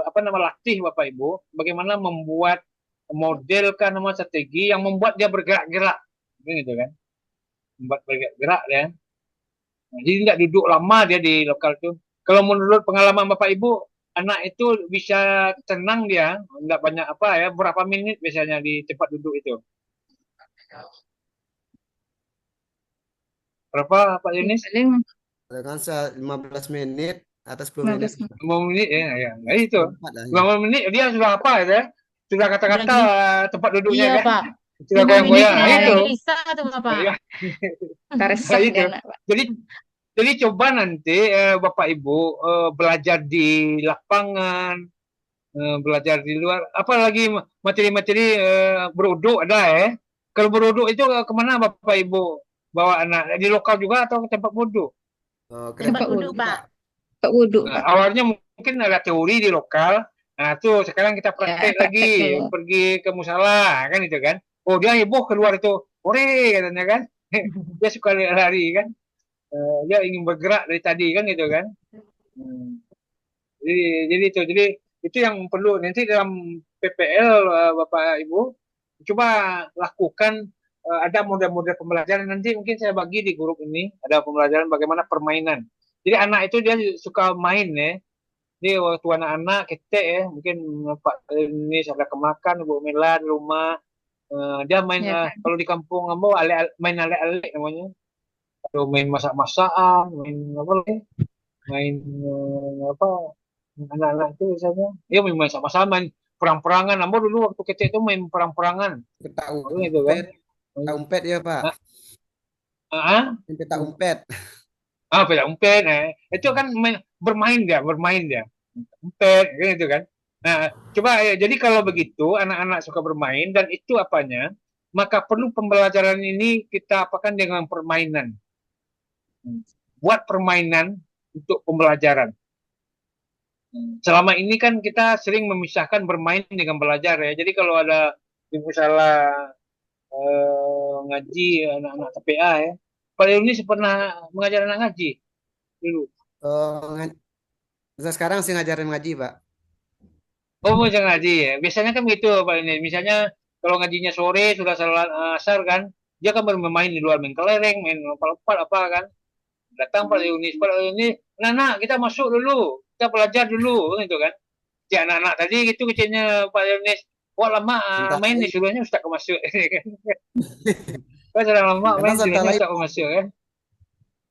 apa nama latih Bapak Ibu, bagaimana membuat modelkan nama strategi yang membuat dia bergerak-gerak, gitu kan, membuat bergerak-gerak ya. Nah, jadi nggak duduk lama dia di lokal tuh. Kalau menurut pengalaman Bapak Ibu, anak itu bisa tenang dia, nggak banyak apa ya, berapa menit biasanya di tempat duduk itu? Berapa Pak Ya, Yunis? paling dengan 15 menit atau 10 menit 15 menit. 5 menit ya. Nah, itu. 4 lah ya. 5 menit dia sudah apa ya? Sudah Udah kata-kata gini. tempat duduknya Iya, kan? Pak. Sudah 5 menit goyang-goyang. Nah, itu. bisa tuh, Bapak. Ya, Tak nah, resah itu. dia, Pak. Jadi coba nanti Bapak Ibu belajar di lapangan, belajar di luar, apalagi materi-materi beruduk ada ya. Kalau beruduk itu kemana Bapak Ibu bawa anak? Di lokal juga atau ke tempat beruduk? Tempat Kereta duduk, duduk, Pak. Pak. Pak Wudhu, Nah, Pak. awalnya mungkin ada teori di lokal. Nah, tuh sekarang kita Ya, praktek praktek lagi, dulu. pergi ke musala kan itu kan. Oh, dia heboh keluar itu. Ore katanya kan. Dia suka lari kan. Dia ingin bergerak dari tadi kan gitu kan. Hmm. Jadi itu yang perlu nanti dalam PPL Bapak Ibu coba lakukan ada model-model pembelajaran nanti mungkin saya bagi di grup ini ada pembelajaran bagaimana permainan. Jadi anak itu dia suka main ya. Jadi waktu anak-anak kita ya mungkin Pak ini ada kemakan Ibu Mela di rumah dia main Ya, Pak. kalau di kampung kamu main ale-ale namanya. Atau main masak-masakan, main apa lagi? Main apa anak-anak itu biasanya ya main masak-masakan, main perang-perangan. Namun dulu waktu kecil itu main perang-perangan. Peta Itu kan. umpet, peta umpet ya, Pak. Ah, Peta umpet. beda umpet. Itu kan bermain dia. Umpet, gitu kan. Nah, coba ya, jadi kalau begitu anak-anak suka bermain dan itu apanya, maka perlu pembelajaran ini kita apakan dengan permainan. Buat permainan untuk pembelajaran. Selama ini kan kita sering memisahkan bermain dengan belajar ya. Jadi kalau ada misalnya ngaji anak-anak TPA ya. Pak ini pernah mengajar anak ngaji dulu. Oh, sekarang sih ngajarin ngaji, Pak. Oh, mau ngaji ya. Biasanya kan begitu Pak ini. Misalnya kalau ngajinya sore sudah salat asar kan, dia kan bermain di luar, main kelereng, main lompat-lompat apa kan. Datang Pak Yunis, nah, kita masuk dulu, kita belajar dulu gitu kan. Si anak-anak tadi gitu kecilnya Pak Yunis, wah lama Sebentar main nih lagi. suruhnya Ustaz ke masuk. Kan sudah lama Karena main sebentar suruhnya lagi. Ustaz ke masuk kan.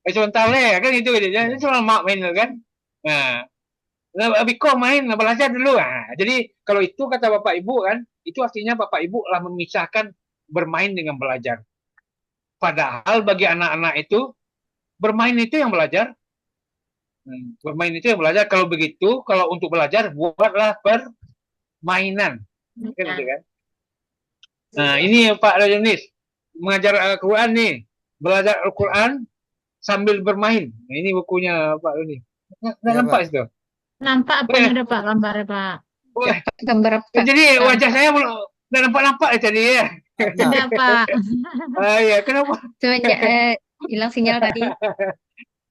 Sebentar kan gitu gitu. Jadi sudah lama main kan. Nah, Biko main belajar dulu. Nah, jadi kalau itu kata Bapak Ibu kan, itu artinya Bapak Ibu lah memisahkan bermain dengan belajar. Padahal bagi anak-anak itu bermain itu yang belajar. Bermain itu yang belajar. Kalau begitu, kalau untuk belajar buatlah permainan. Kan gitu Nah, kan. Nah, ini Pak Rajunis mengajar Al-Quran nih. Belajar Al-Quran sambil bermain. Nah, ini bukunya Pak Roni. Nggak Ya, nampak Pak. itu. nampak apanya Eh, ada Pak gambarnya Pak? wah, Gambar apa? jadi wajah Nampak. saya belum nggak nampak-nampak ya tadi ya. Ada. Ada Pak. Ah, ya, kenapa? Semenjak hilang sinyal tadi.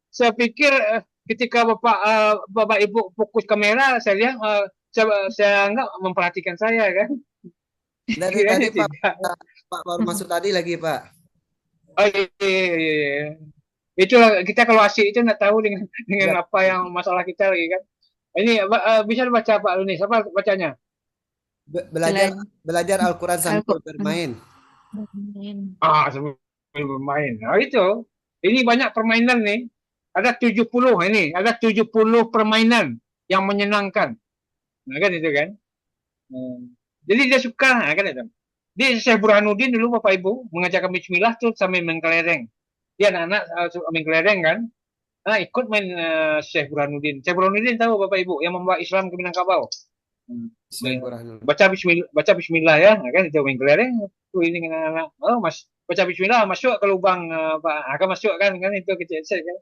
Saya pikir ketika Bapak Ibu fokus kamera, saya lihat saya nggak memperhatikan saya kan. Dari tadi Kiranya Pak, tidak. Pak baru masuk tadi lagi, Pak. Oh iya, iya, iya, iya. Itulah kita kalau asik itu nggak tahu dengan Ya, apa yang masalah kita lagi kan. Ini bisa dibaca Pak Lunis, apa bacanya? belajar Belajar belajar Al-Quran sambil Al-Quran. bermain. Bermain. Sambil bermain. Nah, itu. Ini banyak permainan nih. Ada 70 ini, ada 70 permainan yang menyenangkan. Nah, kan itu kan. Jadi dia suka, nah, kan itu. Dia Syekh Burhanuddin dulu Bapak Ibu mengajarkan bismillah tuh sambil main kelereng. Dia anak-anak main kelereng kan. Nah, ikut main Syekh Burhanuddin. Syekh Burhanuddin tahu Bapak Ibu yang membawa Islam ke Minangkabau. Syekh Burhanuddin. Baca bismillah ya, nah, kan itu main kelereng. Tuh ini dengan anak. Oh, Mas, baca bismillah masuk ke lubang Pak. Akan masuk kan itu kecil kan.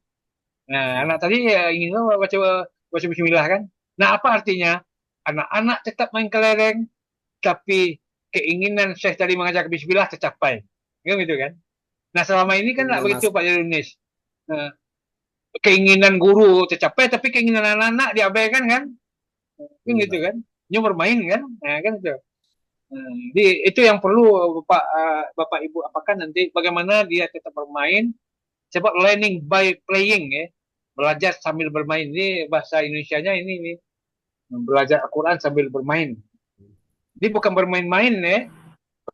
Nah, anak tadi ingin baca baca bismillah kan. Nah, apa artinya? Anak-anak tetap main kelereng, tapi keinginan Syekh tadi mengajak bismillah tercapai. Kan gitu kan. Nah, selama ini kan nggak begitu Mas, Pak Yunis. Nah, keinginan guru tercapai, tapi keinginan anak-anak diabaikan kan. Kan gitu Pak. kan. Dia bermain kan. Nah, kan itu. Jadi itu yang perlu Bapak Ibu apakan nanti bagaimana dia tetap bermain. Sebab learning by playing ya. Belajar sambil bermain. Ini bahasa Indonesianya ini nih. Belajar Al-Quran sambil bermain. Jadi bukan bermain-main ya.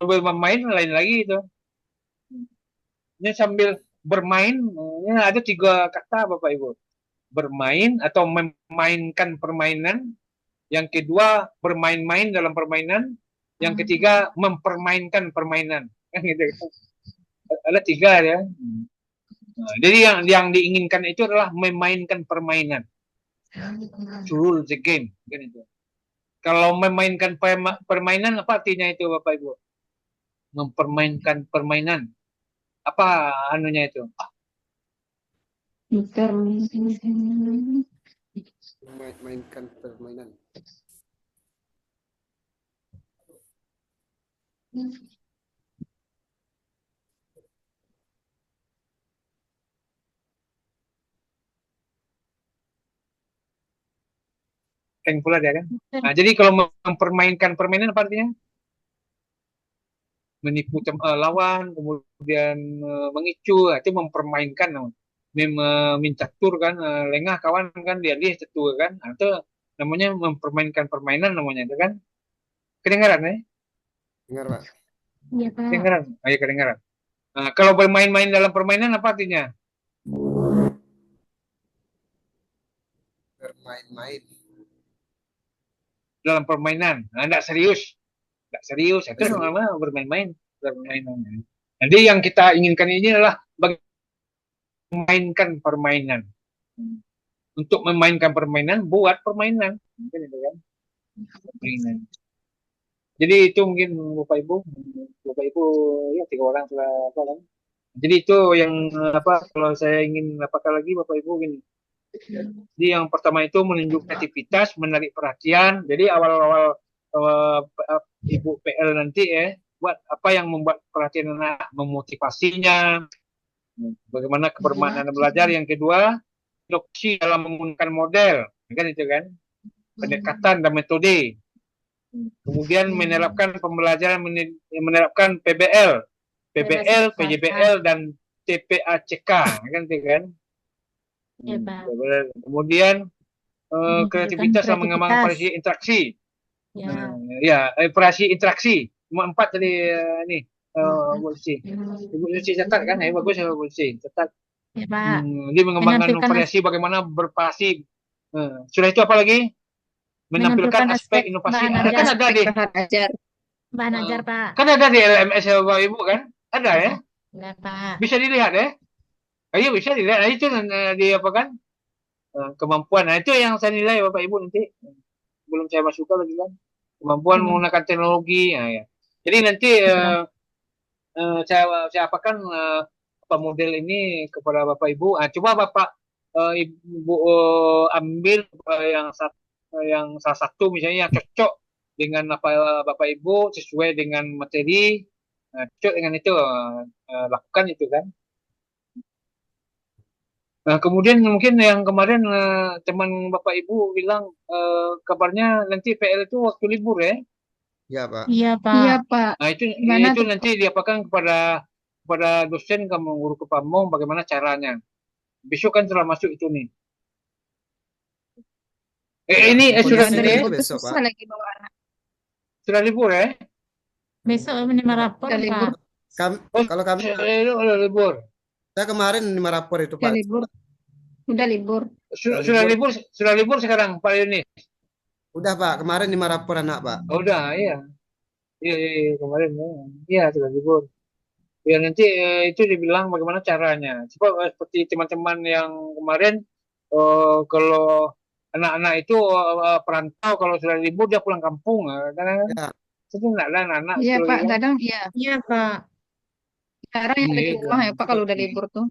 Bermain lain lagi itu. Ini sambil bermain, ya ada 3 kata Bapak Ibu. Bermain atau memainkan permainan. Yang kedua, bermain-main dalam permainan. Yang ketiga, mempermainkan permainan. Gitu. Ada 3 ya. Nah, jadi yang diinginkan itu adalah memainkan permainan. To rule the game. Gitu. Kalau memainkan permainan, apa artinya itu Bapak Ibu? Mempermainkan permainan. Apa anunya itu? Mainkan permainan. Keng pula dia kan. Nah, jadi kalau mempermainkan permainan apa artinya? Menipu lawan, kemudian mengicu, itu mempermainkan. Mencatur kan, lengah kawan kan, dia catur kan. Nah, itu namanya mempermainkan permainan namanya itu kan. Kedengaran ya? Dengar, Pak. Iya Pak. Kedengaran? Ayo kedengaran. Nah, kalau bermain-main dalam permainan apa artinya? Bermain-main. Dalam permainan. Nah, enggak serius. Enggak serius. Itu namanya bermain-main. Bermain-main. Jadi yang kita inginkan ini adalah memainkan permainan. Untuk memainkan permainan, buat permainan. Mungkin itu kan. Permainan. Jadi itu mungkin Bapak Ibu ya 3 orang sudah apa kan. Jadi itu yang apa kalau saya ingin apakah lagi Bapak Ibu gini. Jadi yang pertama itu menunjuk aktivitas, menarik perhatian. Jadi awal-awal Ibu PL nanti buat apa yang membuat perhatian anak, memotivasinya, bagaimana kebermaknaan belajar. Yang kedua, inovasi dalam menggunakan model, kan itu kan, pendekatan dan metode. Kemudian menerapkan pembelajaran, menerapkan PBL, PJBL dan TPACK, kan itu kan. Ya, Pak. Kemudian Menunjukkan kreativitas dalam mengembangkan kreativitas. operasi interaksi. Ya. Operasi interaksi. Cuma 4 tadi nih. Bu Suci. Ibu Suci catat kan? Bagus ya Bu Suci. Catat. Ya, Pak. Dia mengembangkan Menampilkan variasi bagaimana berparasi. Sudah itu apa lagi? Menampilkan aspek inovasi. bahan Kan ajar. ada di Bahan ajar. Bahan ajar, Pak. kan ada di LMS ya Bapak Ibu kan? Ada ya? Ya, Pak. Bisa dilihat ya? Ayo bisa dilihat. Nah, itu di apa kan? Kemampuan. Nah, itu yang saya nilai Bapak Ibu nanti. Belum saya masukkan lagi kan. Kemampuan menggunakan teknologi. Nah, ya. Jadi nanti saya apakan apa model ini kepada Bapak Ibu. Coba Bapak Ibu ambil yang salah satu misalnya yang cocok dengan apa Bapak Ibu sesuai dengan materi. Cocok dengan itu lakukan itu kan. Nah, kemudian mungkin yang kemarin teman Bapak Ibu bilang kabarnya nanti PL itu waktu libur ya. Ya, Pak. Iya, Pak. Iya, Pak. Nah, itu Gimana tuh, nanti diapakan kepada dosen kamu guru Kepamong bagaimana caranya. Besok kan telah masuk itu nih. Ini sudah Kondisi ini libur besok, susah Pak. lagi bawa anak. sudah libur ya. Besok menerima rapor, Udah libur. Pak. Kalau kami, Udah libur. saya kemarin 5 rapor itu, Udah Pak. libur. Udah libur. Sudah libur sekarang Pak Yuni. Udah, Pak. Kemarin 5 rapor anak, Pak. Oh, udah, iya. Iya, kemarin ya. Iya, sudah libur. Ya nanti itu dibilang bagaimana caranya. Coba seperti teman-teman yang kemarin kalau anak-anak itu perantau kalau sudah libur dia pulang kampung kan. Ya. Itu enggak ada anak-anak. Iya, itu Pak. ya. Kadang iya. Iya, Pak. Sekarang yang ada di Iya. rumah ya, Pak, kalau udah libur tuh.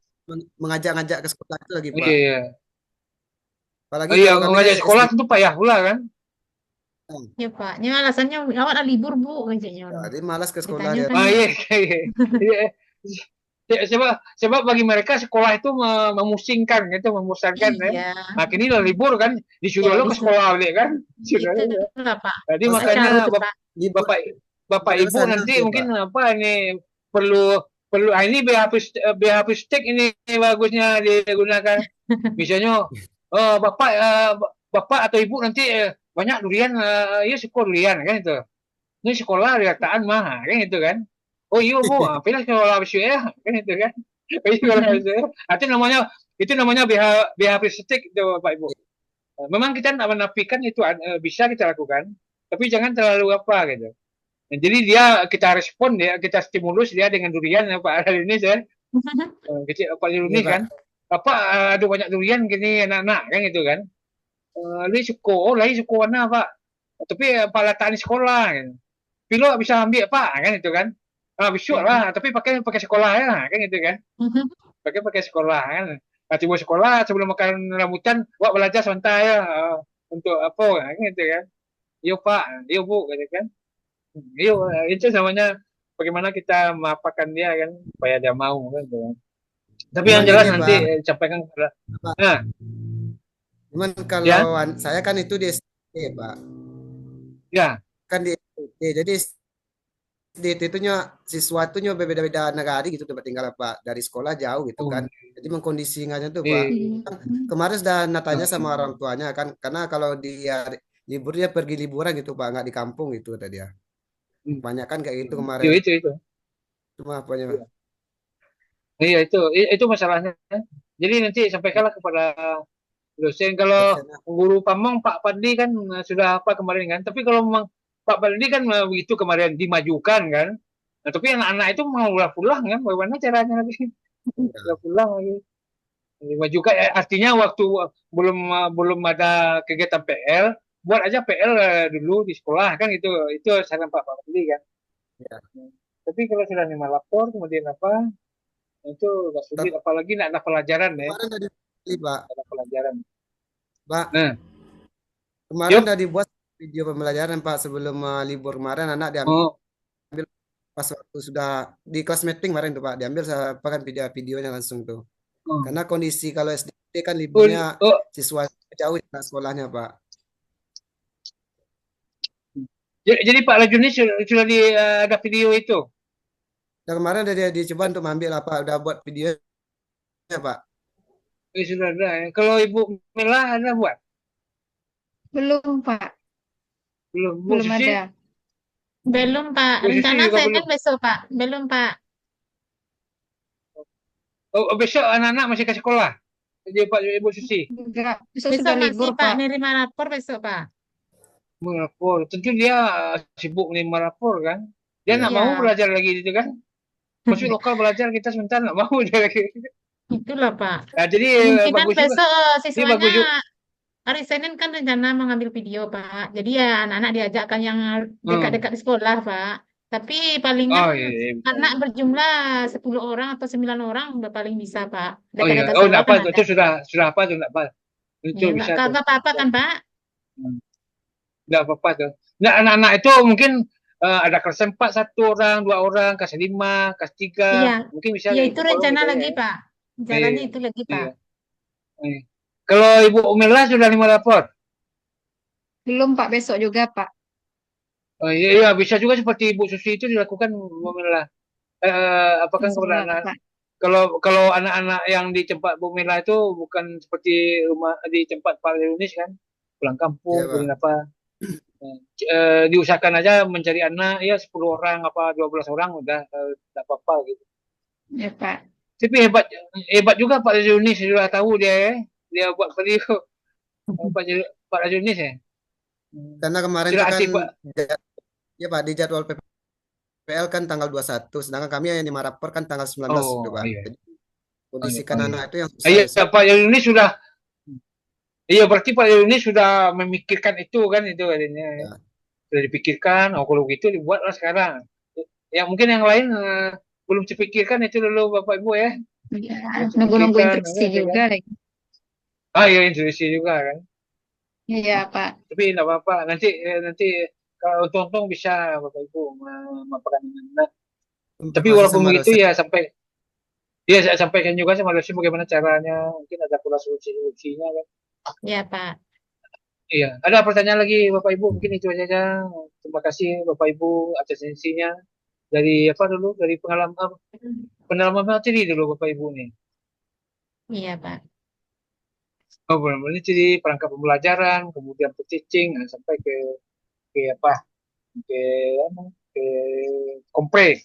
Mengajak-ngajak ke sekolah itu lagi, Pak. Iya. Apalagi Iya, kalau kami ngajak sekolah SD. tentu payah pula kan. Ya, Pak. Ini alasannya awak ada libur, Bu, katanya orang. Jadi malas ke sekolah Ditanya dia. kan. Iya. Sebab bagi mereka sekolah itu memusingkan gitu, membosankan ya. Iya. Nah, kini udah libur kan, disuruh Ya, lo ke sekolah balik kan. Itu Sudah. lah, Pak. Jadi Masa makanya Acara tuh, Pak. Libur Bapak libur Ibu sana nanti tuh, mungkin Pak. apa ini perlu ini BHP stick ini bagusnya digunakan. Misalnya Bapak atau Ibu nanti banyak durian ya syukur durian kan itu. Ini sekolah dikataan mah kan itu kan. Oh iya Bu, pilih sekolah besok ya kan itu kan. Sekolah besok ya. Itu namanya BHP stick itu Bapak Ibu. Memang kita tidak menafikan itu bisa kita lakukan, tapi jangan terlalu apa gitu. Nah, jadi kita respon dia, kita stimulus dia dengan durian ya Pak hari ini saya. Kecil Pak Yuni Iya, kan. Apa ada banyak durian gini anak-anak kan gitu kan. Ini suko, lagi suko mana Pak? Tapi Pak letak di sekolah gitu. Pilo bisa ambil Pak kan itu kan. Besok lah, tapi pakai sekolah ya kan gitu kan. Pakai sekolah kan. Tiba sekolah sebelum makan rambutan, wah belajar sebentar ya untuk apa kan gitu kan. Yo Pak, yo Bu gitu kan. Yo itu namanya bagaimana kita mengapakan dia kan supaya dia mau kan gitu. Tapi yang Cuman jelas ini, nanti Pak. sampaikan kepada Pak. nah, Cuman kalau ya, saya kan itu di SD, Pak. ya. Kan di SD. Jadi SD itunya siswa itunya berbeda-beda negara gitu tempat tinggal, Pak. Dari sekolah jauh gitu Oh, kan. Jadi mengkondisikannya tuh, Pak. iya. Kemarin sudah natanya sama orang tuanya kan. Karena kalau dia libur dia pergi liburan gitu, Pak. Nggak di kampung gitu kata dia. Banyak kan kayak gitu kemarin. Itu. Cuma apanya? Iya itu masalahnya. Jadi nanti sampaikanlah kepada dosen. Kalau guru Pamong Pak Padli kan sudah apa kemarin kan. Tapi kalau memang Pak Padli kan begitu kemarin dimajukan kan. Nah, tapi anak-anak itu mau pulang kan. Bagaimana caranya lagi? Udah pulang lagi. Dimajukan artinya waktu belum ada kegiatan PL, buat aja PL dulu di sekolah kan itu saran Pak Padli kan. Ya. Tapi kalau sudah lima lapor kemudian apa? Itu nggak sulit, apalagi nggak ada pelajaran ya. Kemarin udah dibuat, Pak. Ada pelajaran. Pak. Nah. Kemarin udah dibuat video pembelajaran, Pak, sebelum libur kemarin anak diambil pas waktu sudah di kelas meeting kemarin tuh, Pak, diambil apa kan videonya langsung tuh. Karena kondisi kalau SD kan Oh, liburnya oh, siswa jauh dari sekolahnya, Pak. jadi Pak Rajuni sudah ada video itu. Dan kemarin dia dicoba untuk mengambil apa, udah buat videonya, Pak. Sudah ada ya. Kalau Ibu Mela ada buat? Belum, Pak. Belum. Bu Belum Susi? ada. Belum, Pak. Bu Susi Rencana juga saya belum. kan besok, Pak. Belum, Pak. Besok anak-anak masih ke sekolah. Jadi Pak Ibu Susi Enggak, besok Besok sudah masih, libur, Pak. Pak. Nerima rapor besok, Pak. melapor. Tentu dia sibuk nih melapor kan. Dia nggak mau Iya. belajar lagi itu kan. Masuk lokal belajar kita sebentar nggak mau dia lagi. Itulah, Pak. Nah, jadi Kemungkinan bagus juga. besok Ini siswanya bagus juga. hari Senin kan rencana mengambil video, Pak. Jadi ya anak-anak diajakkan yang Hmm. dekat-dekat di sekolah, Pak. Tapi palingan Oh iya, iya, bisa. anak berjumlah 10 orang atau 9 orang udah paling bisa, Pak. Oh iya. Dekat-dekat Oh sekolah enggak apa kan ada. itu sudah apa tuh enggak apa. Itu Ya, bisa tuh. kagak apa-apa kan, Pak? Hmm. Enggak apa-apa tuh. Nah, anak-anak itu mungkin ada kelas 4 satu orang, 2 orang, kelas 5, kelas 3. Iya. Mungkin bisa Ya itu tolong rencana gitu lagi, ya. Pak. Jalannya Iya. itu lagi, Pak. Iya. Iya. Kalau Ibu Umila sudah 5 rapor. Belum, Pak. Besok juga, Pak. Oh iya, iya, bisa juga seperti Ibu Susi itu dilakukan Bu Mila. Apakah kepada Insya anak Pak. kalau anak-anak yang di tempat Bu Mila itu bukan seperti rumah di tempat Pak Leonis kan, pulang kampung, Iya, Pak. kemudian apa, diusahakan aja mencari anak ya 10 orang apa 12 orang udah tidak apa-apa gitu. Ya, Pak. Tapi hebat hebat juga Pak Leonis sudah tahu dia ya, dia buat video Pak Leonis ya. Karena kemarin Sudah tuh kan asik Pak. ya Pak, di jadwal PPL kan tanggal 21, sedangkan kami yang 5 rapor kan tanggal 19 gitu, Oh Pak. iya. Jadi Oh, iya. kondisikan anak itu yang susah Iya, besok. Pak Leonis sudah. Iya, berarti Pak Leonis sudah memikirkan itu kan itu adanya. Ya. Sudah dipikirkan, oh kalau gitu dibuatlah sekarang. Ya mungkin yang lain belum dipikirkan itu dulu Bapak Ibu ya. Ya, Belum nunggu-nunggu dipikirkan, instruksi ya, juga kan? lagi. Ah ya intuisi juga kan. Iya, Pak. Tapi enggak apa-apa. Nanti kalau untung-untung bisa Bapak Ibu memaparkan anak. Tapi Masih walaupun sama begitu dosen. ya saya sampaikan juga sama dosen bagaimana caranya. Mungkin ada pola solusinya kan. Ya, Pak. Iya, ada pertanyaan lagi Bapak Ibu, mungkin itu aja. Terima kasih Bapak Ibu atas atensinya. Dari apa dulu? Dari pendalaman materi dulu Bapak Ibu nih. Iya, Pak. Oh, benar-benar ini jadi perangkat pembelajaran, kemudian teaching, sampai ke apa? Ke apa? Ke kompre.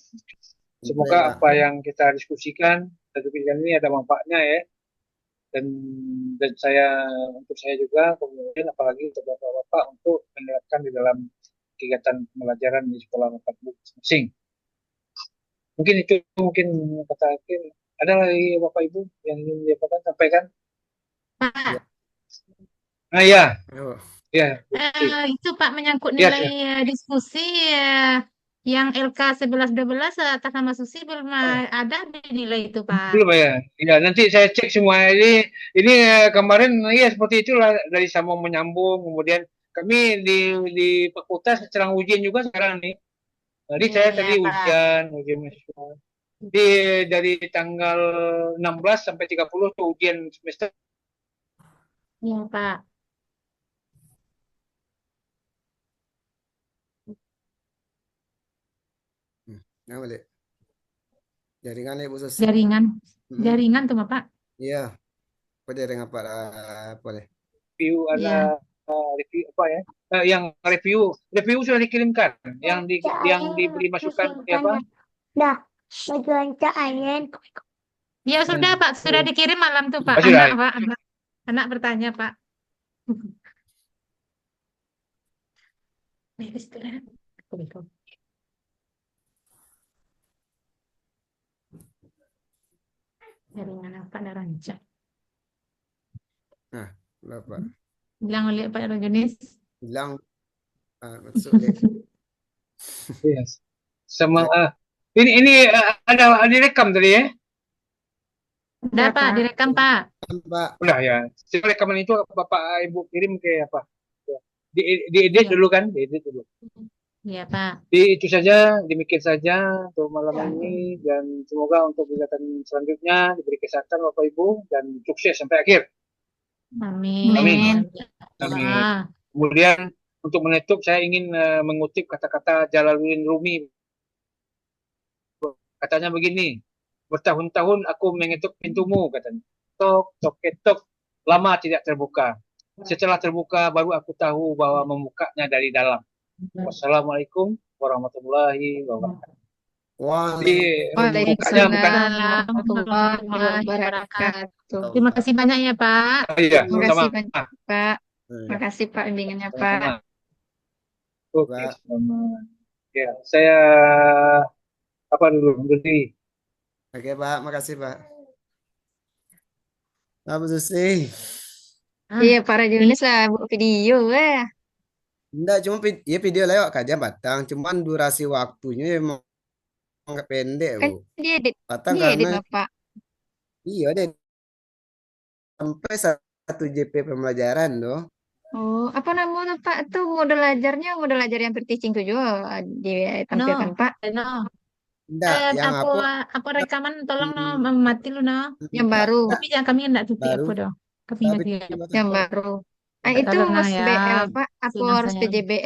Semoga Baik, Pak. apa yang kita diskusikan dan diberikan ini ada manfaatnya ya. Dan untuk saya juga, kemudian apalagi untuk Bapak-Bapak untuk menerapkan di dalam kegiatan pembelajaran di sekolah Bapak Ibu masing-masing. Mungkin itu mungkin kata akhir. Ada lagi Bapak Ibu yang ingin disampaikan? Sampaikan. Pak, Nah ya, Ayo. ya. itu Pak menyangkut Ya, nilai diskusi yang LK 11-12 atas nama Susi belum ada nilai itu, Pak. belum ya. Ya, nanti saya cek semua ini kemarin ya seperti itulah dari Sambung menyambung, kemudian kami di fakultas sedang ujian juga sekarang nih. Jadi saya Iya, tadi Pak. ujian mahasiswa. Dari tanggal 16 sampai 30 tuh ujian semester. Iya, Pak. Nah, balik. Jaringan ya Bu Susi. Jaringan. Mm-mm. Jaringan tuh, Pak. Iya. Apa jaringan apa boleh? Review Iya. review apa ya? Yang review sudah dikirimkan, yang diberi masukan apa? Dah, bagian cairan. Ya sudah, Pak. Sudah dikirim malam tuh, Pak. Oh, sudah. Anak, Pak. Anak bertanya, Pak. Jaringan apa ada rancang? Nah, Bapak. Bilang oleh Pak Rojunis. Bilang masuk deh. Yes. Sama ini ada direkam tadi ya? Udah, Ya, Pak. Pak. Direkam, Pak. Pak. Udah ya. Rekaman itu Bapak Ibu kirim ke apa? Diedit Iya. dulu kan? Diedit dulu. Iya, Pak. Itu saja, demikian saja untuk malam ini dan semoga untuk kegiatan selanjutnya diberi kesehatan Bapak Ibu dan sukses sampai akhir. Amin. Amin. Amin. Amin. Kemudian untuk menutup saya ingin mengutip kata-kata Jalaluddin Rumi. Katanya begini, bertahun-tahun aku mengetuk pintumu, katanya. Tok, tok, ketok, lama tidak terbuka. Setelah terbuka, baru aku tahu bahwa membukanya dari dalam. Wassalamualaikum warahmatullahi wabarakatuh. Jadi membukanya bukan. Waalaikumsalam warahmatullahi wabarakatuh. Terima kasih banyak ya, Pak. Iya, Terima kasih sama. banyak, Pak. Terima kasih, Pak, bimbingannya, Pak. Sama-sama. Oke, Pak. sama. Ya, saya apa dulu? Berhenti. Oke, Pak. Makasih, Pak. Nah, Bu Susi. Iya, para jurnalis lah, buat video ya. Enggak, cuma ya video lewat kajian Batang. Cuman durasi waktunya emang nggak pendek, Kan Bu. diedit, Batang diedit, karena Bapak. iya deh sampai 1 JP pembelajaran doh. Oh, apa nama Pak? Itu model ajar yang teaching tuh juga ditampilkan, No, Pak. no. Enggak, yang Aku rekaman tolong no, Hmm. mati lu no. Yang baru, Tapi jangan kami enggak tutup Baru. apa dong. Kami Tapi nanti cuma yang satu. baru. Ah, Minta itu tolong harus ya. BL, Pak. Aku Silang harus saya. PJBL.